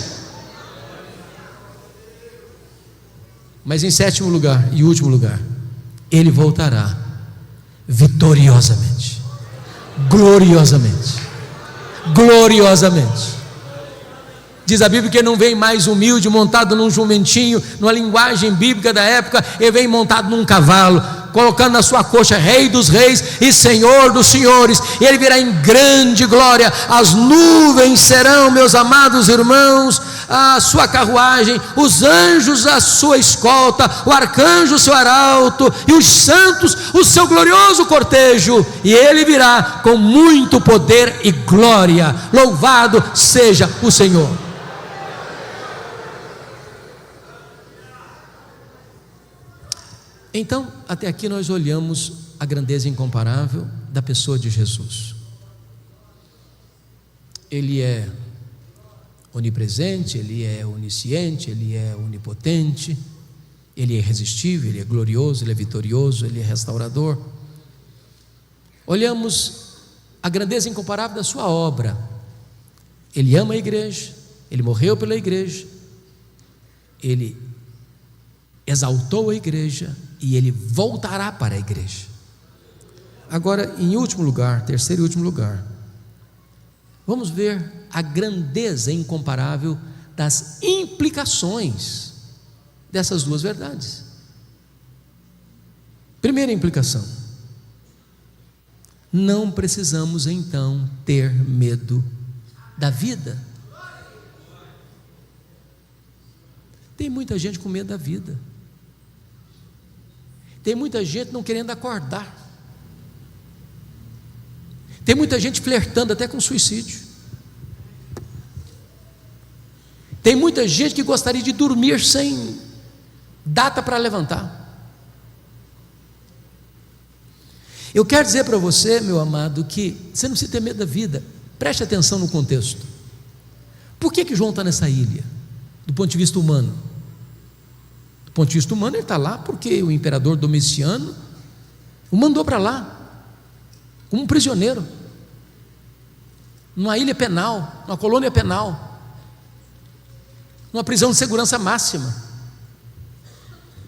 Mas em sétimo lugar e último lugar, Ele voltará vitoriosamente, gloriosamente, gloriosamente. Diz a Bíblia que ele não vem mais humilde, montado num jumentinho, numa linguagem bíblica da época, ele vem montado num cavalo, colocando na sua coxa Rei dos Reis e Senhor dos Senhores, e ele virá em grande glória. As nuvens serão, meus amados irmãos, a sua carruagem, os anjos a sua escolta, o arcanjo o seu arauto, e os santos o seu glorioso cortejo, e ele virá com muito poder e glória. Louvado seja o Senhor. Então, até aqui nós olhamos a grandeza incomparável da pessoa de Jesus. Ele é onipresente, Ele é onisciente, Ele é onipotente, Ele é irresistível, Ele é glorioso, Ele é vitorioso, Ele é restaurador. Olhamos a grandeza incomparável da sua obra. Ele ama a igreja, Ele morreu pela igreja, Ele exaltou a igreja e Ele voltará para a igreja. Agora, em último lugar, terceiro e último lugar, vamos ver a grandeza incomparável das implicações dessas duas verdades. Primeira implicação: não precisamos então ter medo da vida. Tem muita gente com medo da vida. Tem muita gente não querendo acordar. Tem muita gente flertando até com suicídio. Tem muita gente que gostaria de dormir sem data para levantar. Eu quero dizer para você, meu amado, que você não precisa ter medo da vida. Preste atenção no contexto. Por que João está nessa ilha? Do ponto de vista humano. Do ponto de vista humano, ele está lá porque o imperador Domiciano o mandou para lá, como um prisioneiro, numa ilha penal, numa colônia penal, numa prisão de segurança máxima,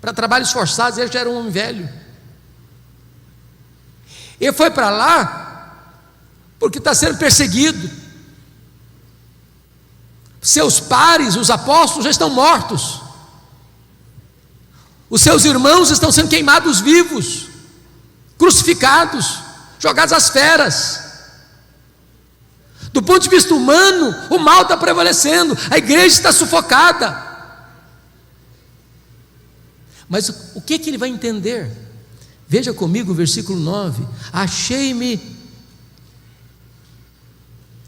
para trabalhos forçados. Ele já era um homem velho. Ele foi para lá porque está sendo perseguido. Seus pares, os apóstolos, já estão mortos. Os seus irmãos estão sendo queimados vivos, crucificados, jogados às feras. Do ponto de vista humano, o mal está prevalecendo, a igreja está sufocada. Mas o que ele vai entender? Veja comigo o versículo 9: achei-me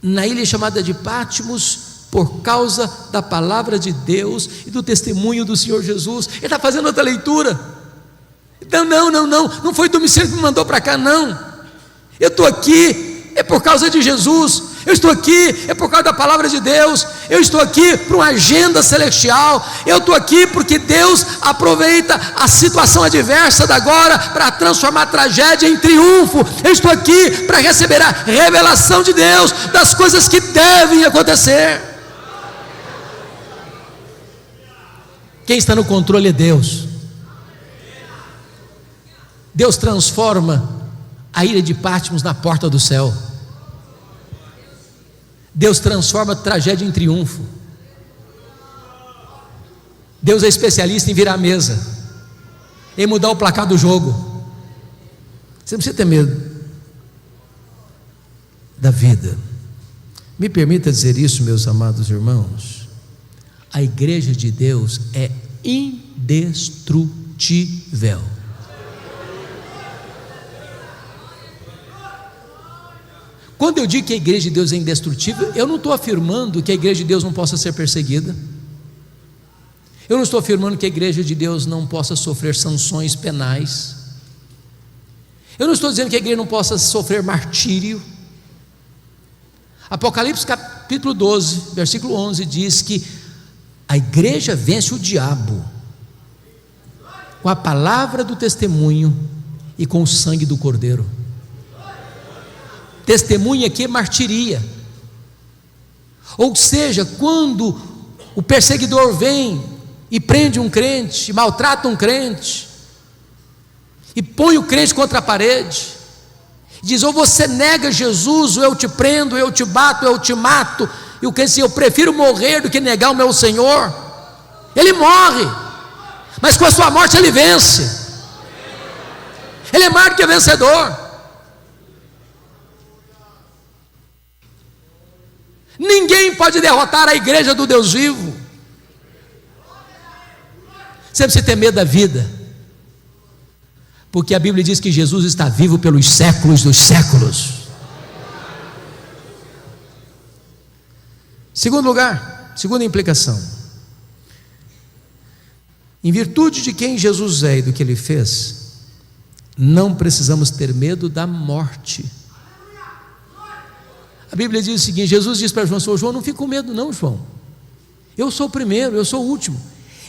na ilha chamada de Patmos, por causa da palavra de Deus e do testemunho do Senhor Jesus. Ele está fazendo outra leitura. Então, não foi Domiciano que me mandou para cá, não. Eu estou aqui, é por causa de Jesus. Eu estou aqui, é por causa da palavra de Deus. Eu estou aqui para uma agenda celestial. Eu estou aqui porque Deus aproveita a situação adversa da agora para transformar a tragédia em triunfo. Eu estou aqui para receber a revelação de Deus das coisas que devem acontecer. Quem está no controle é Deus. Deus transforma a ilha de Patmos na porta do céu. Deus transforma a tragédia em triunfo. Deus é especialista em virar a mesa, em mudar o placar do jogo. Você não precisa ter medo da vida. Me permita dizer isso, meus amados irmãos: a igreja de Deus é indestrutível. Quando eu digo que a igreja de Deus é indestrutível, eu não estou afirmando que a igreja de Deus não possa ser perseguida. Eu não estou afirmando que a igreja de Deus não possa sofrer sanções penais. Eu não estou dizendo que a igreja não possa sofrer martírio. Apocalipse capítulo 12, versículo 11 diz que a igreja vence o diabo com a palavra do testemunho e com o sangue do Cordeiro. Testemunha aqui é martiria. Ou seja, quando o perseguidor vem e prende um crente, maltrata um crente, e põe o crente contra a parede, diz: ou você nega Jesus, ou eu te prendo, ou eu te bato, ou eu te mato. E o crente diz: eu prefiro morrer do que negar o meu Senhor. Ele morre, mas com a sua morte ele vence. Ele é mais do que vencedor. Ninguém pode derrotar a igreja do Deus vivo. Você precisa ter medo da vida, porque a Bíblia diz que Jesus está vivo pelos séculos dos séculos. Segundo lugar, segunda implicação: em virtude de quem Jesus é e do que Ele fez, não precisamos ter medo da morte. A Bíblia diz o seguinte: Jesus diz para João: João, não fique com medo não, João, eu sou o primeiro, eu sou o último.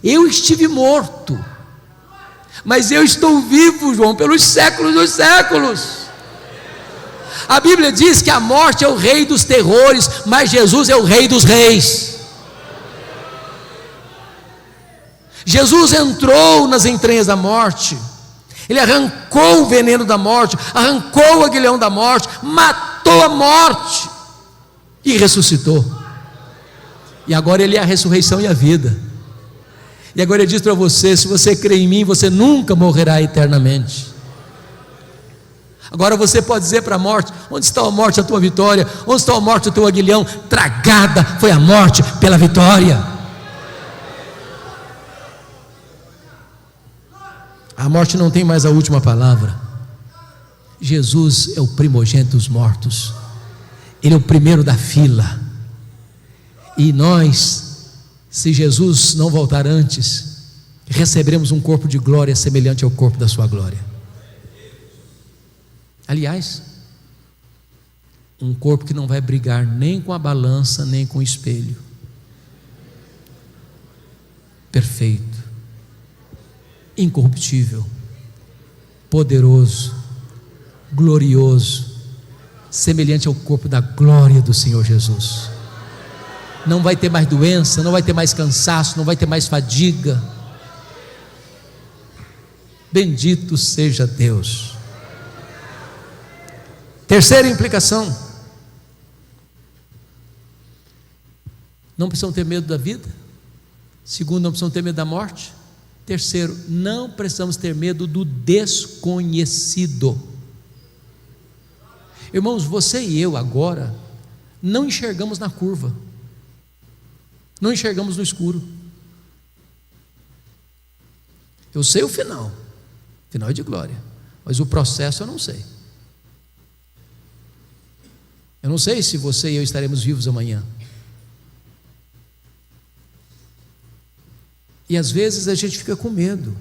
Eu estive morto, mas eu estou vivo, João, pelos séculos dos séculos. A Bíblia diz que a morte é o rei dos terrores, mas Jesus é o rei dos reis. Jesus entrou nas entranhas da morte, Ele arrancou o veneno da morte, arrancou o aguilhão da morte, matou a morte e ressuscitou. E agora Ele é a ressurreição e a vida. E agora Ele diz para você: se você crê em mim, você nunca morrerá eternamente. Agora você pode dizer para a morte: onde está a morte, a tua vitória? Onde está a morte, o teu aguilhão? Tragada foi a morte pela vitória. A morte não tem mais a última palavra. Jesus é o primogênito dos mortos, Ele é o primeiro da fila. E nós, se Jesus não voltar antes, receberemos um corpo de glória semelhante ao corpo da sua glória. Aliás, um corpo que não vai brigar nem com a balança, nem com o espelho. Perfeito, incorruptível, poderoso, glorioso, semelhante ao corpo da glória do Senhor Jesus. Não vai ter mais doença, não vai ter mais cansaço, não vai ter mais fadiga. Bendito seja Deus. Terceira implicação: não precisamos ter medo da vida. Segundo, não precisamos ter medo da morte. Terceiro, não precisamos ter medo do desconhecido. Irmãos, você e eu agora não enxergamos na curva, não enxergamos no escuro. Eu sei o final é de glória, mas o processo eu não sei. Eu não sei se você e eu estaremos vivos amanhã. E às vezes a gente fica com medo.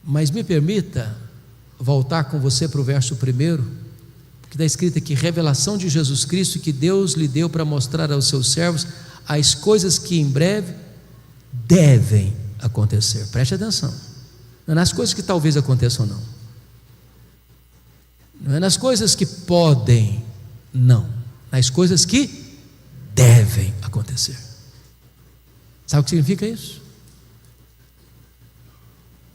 Mas me permita voltar com você para o verso 1, porque está escrito aqui: revelação de Jesus Cristo que Deus lhe deu para mostrar aos seus servos as coisas que em breve devem acontecer. Preste atenção, não é nas coisas que talvez aconteçam, não é nas coisas que podem, não, nas coisas que devem acontecer. Sabe o que significa isso?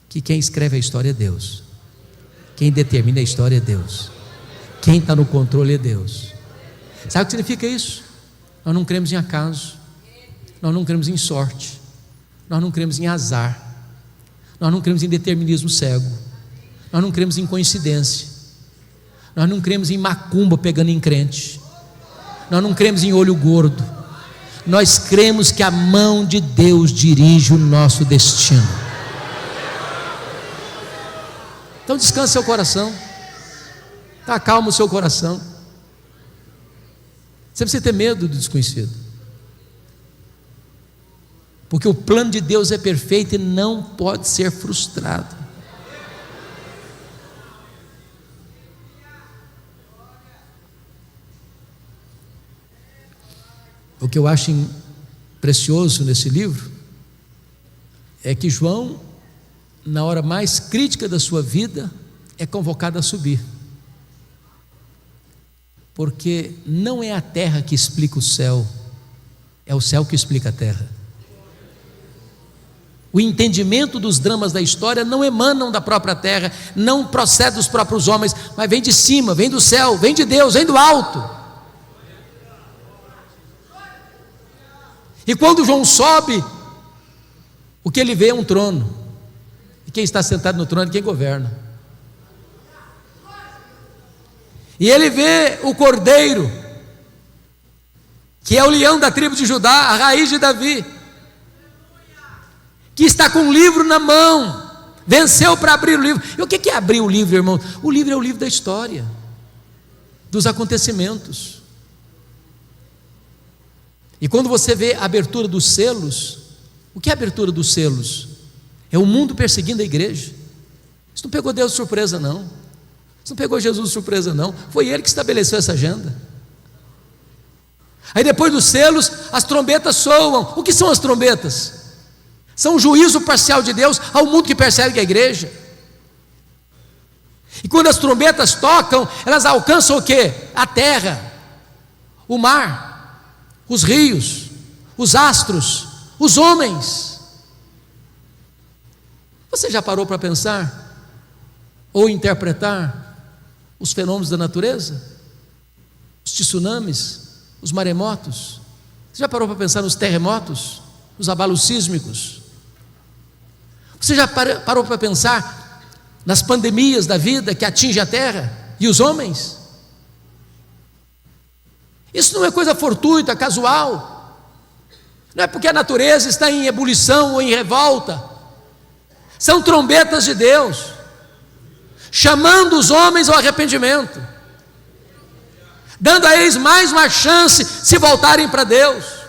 Que quem escreve a história é Deus, quem determina a história é Deus, quem está no controle é Deus. Sabe o que significa isso? Nós não cremos em acaso, nós não cremos em sorte, nós não cremos em azar, nós não cremos em determinismo cego, nós não cremos em coincidência, nós não cremos em macumba pegando em crente, nós não cremos em olho gordo. Nós cremos que a mão de Deus dirige o nosso destino. Então descanse seu coração. Acalma o seu coração. Você precisa ter medo do desconhecido, porque o plano de Deus é perfeito e não pode ser frustrado. O que eu acho precioso nesse livro é que João, na hora mais crítica da sua vida, é convocado a subir, porque não é a terra que explica o céu, é o céu que explica a terra. O entendimento dos dramas da história não emanam da própria terra, não procede dos próprios homens, mas vem de cima, vem do céu, vem de Deus, vem do alto. E quando João sobe, o que ele vê é um trono, e quem está sentado no trono é quem governa. E ele vê o Cordeiro, que é o leão da tribo de Judá, a raiz de Davi, que está com um livro na mão, venceu para abrir o livro. E o que é abrir o livro, irmão? O livro é o livro da história, dos acontecimentos. E quando você vê a abertura dos selos, o que é a abertura dos selos? É o mundo perseguindo a igreja. Isso não pegou Deus de surpresa, não. Isso não pegou Jesus de surpresa, não. Foi Ele que estabeleceu essa agenda. Aí depois dos selos, as trombetas soam. O que são as trombetas? São o juízo parcial de Deus ao mundo que persegue a igreja. E quando as trombetas tocam, elas alcançam o quê? A terra, o mar, os rios, os astros, os homens. Você já parou para pensar ou interpretar os fenômenos da natureza? Os tsunamis, os maremotos? Você já parou para pensar nos terremotos, nos abalos sísmicos? Você já parou para pensar nas pandemias da vida que atingem a terra e os homens? Isso não é coisa fortuita, casual. Não é porque a natureza está em ebulição ou em revolta. São trombetas de Deus, chamando os homens ao arrependimento, dando a eles mais uma chance se voltarem para Deus.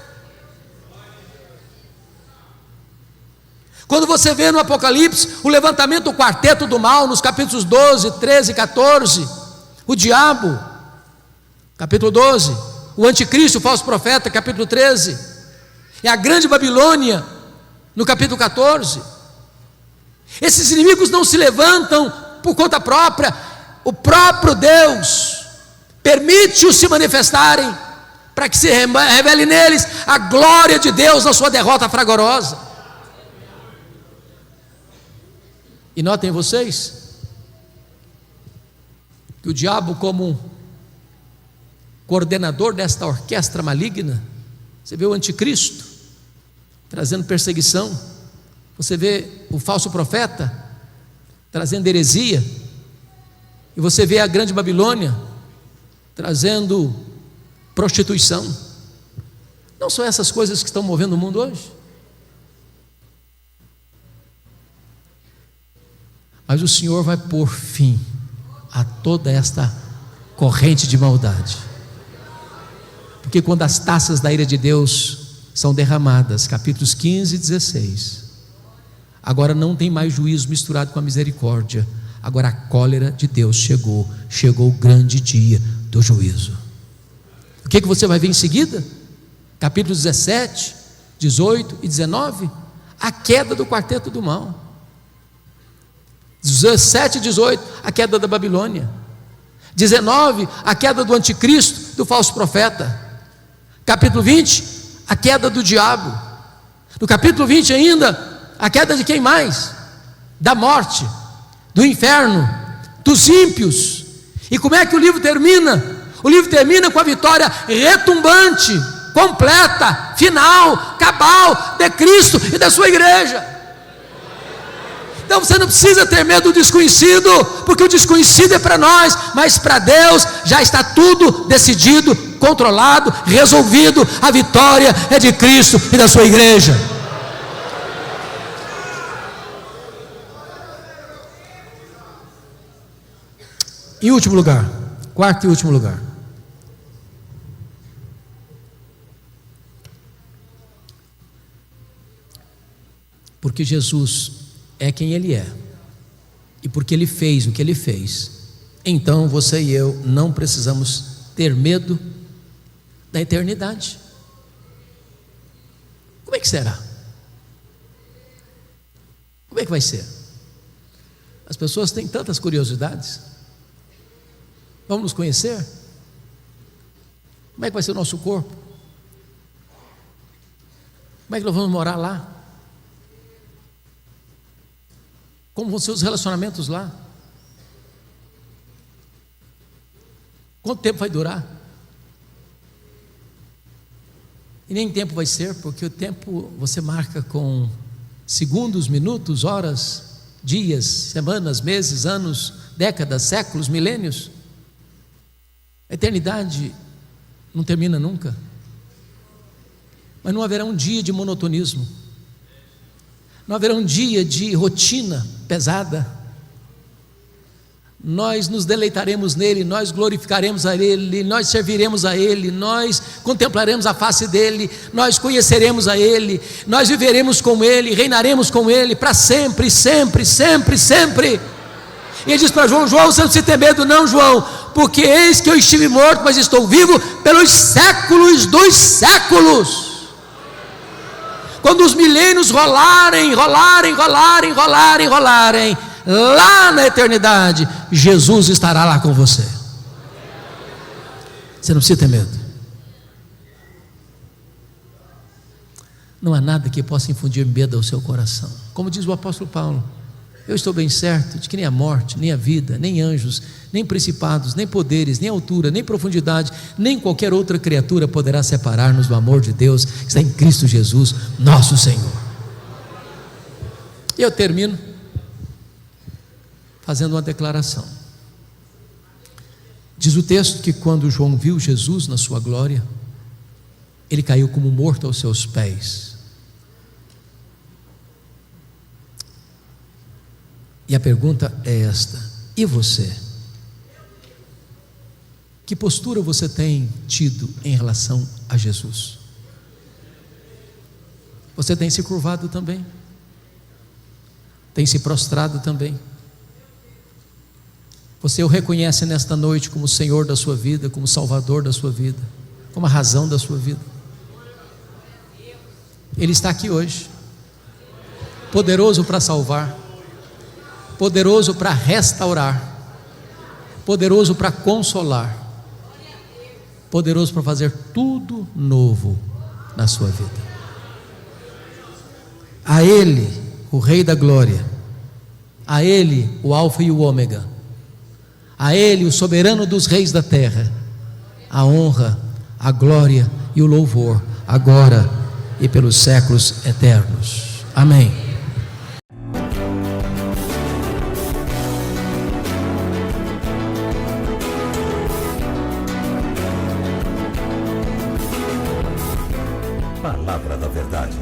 Quando você vê no Apocalipse o levantamento do quarteto do mal, nos capítulos 12, 13 e 14, o diabo, capítulo 12, o anticristo, o falso profeta, capítulo 13, e a grande Babilônia, no capítulo 14. Esses inimigos não se levantam por conta própria, o próprio Deus permite-os se manifestarem, para que se revele neles a glória de Deus na sua derrota fragorosa. E notem vocês, que o diabo, como coordenador desta orquestra maligna, você vê o anticristo trazendo perseguição, você vê o falso profeta trazendo heresia, e você vê a grande Babilônia trazendo prostituição. Não são essas coisas que estão movendo o mundo hoje? Mas o Senhor vai pôr fim a toda esta corrente de maldade, porque quando as taças da ira de Deus são derramadas, capítulos 15 e 16, agora não tem mais juízo misturado com a misericórdia, agora a cólera de Deus chegou o grande dia do juízo. O que você vai ver em seguida? Capítulos 17, 18 e 19, a queda do quarteto do mal. 17 e 18, a queda da Babilônia. 19, a queda do anticristo, do falso profeta. Capítulo 20, a queda do diabo. No capítulo 20 ainda, a queda de quem mais? Da morte, do inferno, dos ímpios. E como é que o livro termina? O livro termina com a vitória retumbante, completa, final, cabal de Cristo e da sua igreja. Então você não precisa ter medo do desconhecido, porque o desconhecido é para nós, mas para Deus já está tudo decidido, controlado, resolvido. A vitória é de Cristo e da sua igreja. Em último lugar, Quarto e último lugar. Porque Jesus é quem Ele é, e porque Ele fez o que Ele fez, então você e eu não precisamos ter medo da eternidade. Como é que será? Como é que vai ser? As pessoas têm tantas curiosidades. Vamos nos conhecer? Como é que vai ser o nosso corpo? Como é que nós vamos morar lá? Como vão ser os relacionamentos lá? Quanto tempo vai durar? E nem tempo vai ser, porque o tempo você marca com segundos, minutos, horas, dias, semanas, meses, anos, décadas, séculos, milênios. A eternidade não termina nunca. Mas não haverá um dia de monotonismo, não haverá um dia de rotina pesada. Nós nos deleitaremos nele, nós glorificaremos a ele, nós serviremos a ele, nós contemplaremos a face dele, nós conheceremos a ele, nós viveremos com ele, reinaremos com ele para sempre, sempre, sempre, sempre. E ele diz para João: João, você não precisa ter medo não, João, porque eis que eu estive morto, mas estou vivo pelos séculos dos séculos. Quando os milênios rolarem, lá na eternidade, Jesus estará lá com você. Você não precisa ter medo. Não há nada que possa infundir medo ao seu coração. Como diz o apóstolo Paulo: eu estou bem certo de que nem a morte, nem a vida, nem anjos, nem principados, nem poderes, nem altura, nem profundidade, nem qualquer outra criatura poderá separar-nos do amor de Deus que está em Cristo Jesus, nosso Senhor. E eu termino fazendo uma declaração. Diz o texto que quando João viu Jesus na sua glória, ele caiu como morto aos seus pés. E a pergunta é esta: e você? Que postura você tem tido em relação a Jesus? Você tem se curvado também? Tem se prostrado também? Você o reconhece nesta noite como Senhor da sua vida, como Salvador da sua vida, como a razão da sua vida? Ele está aqui hoje, poderoso para salvar, poderoso para restaurar, poderoso para consolar, poderoso para fazer tudo novo na sua vida. A Ele, o Rei da Glória, a Ele, o Alfa e o Ômega, a Ele, o soberano dos reis da terra, a honra, a glória e o louvor, agora e pelos séculos eternos. Amém. Palavra da Verdade,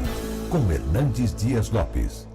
com Hernandes Dias Lopes.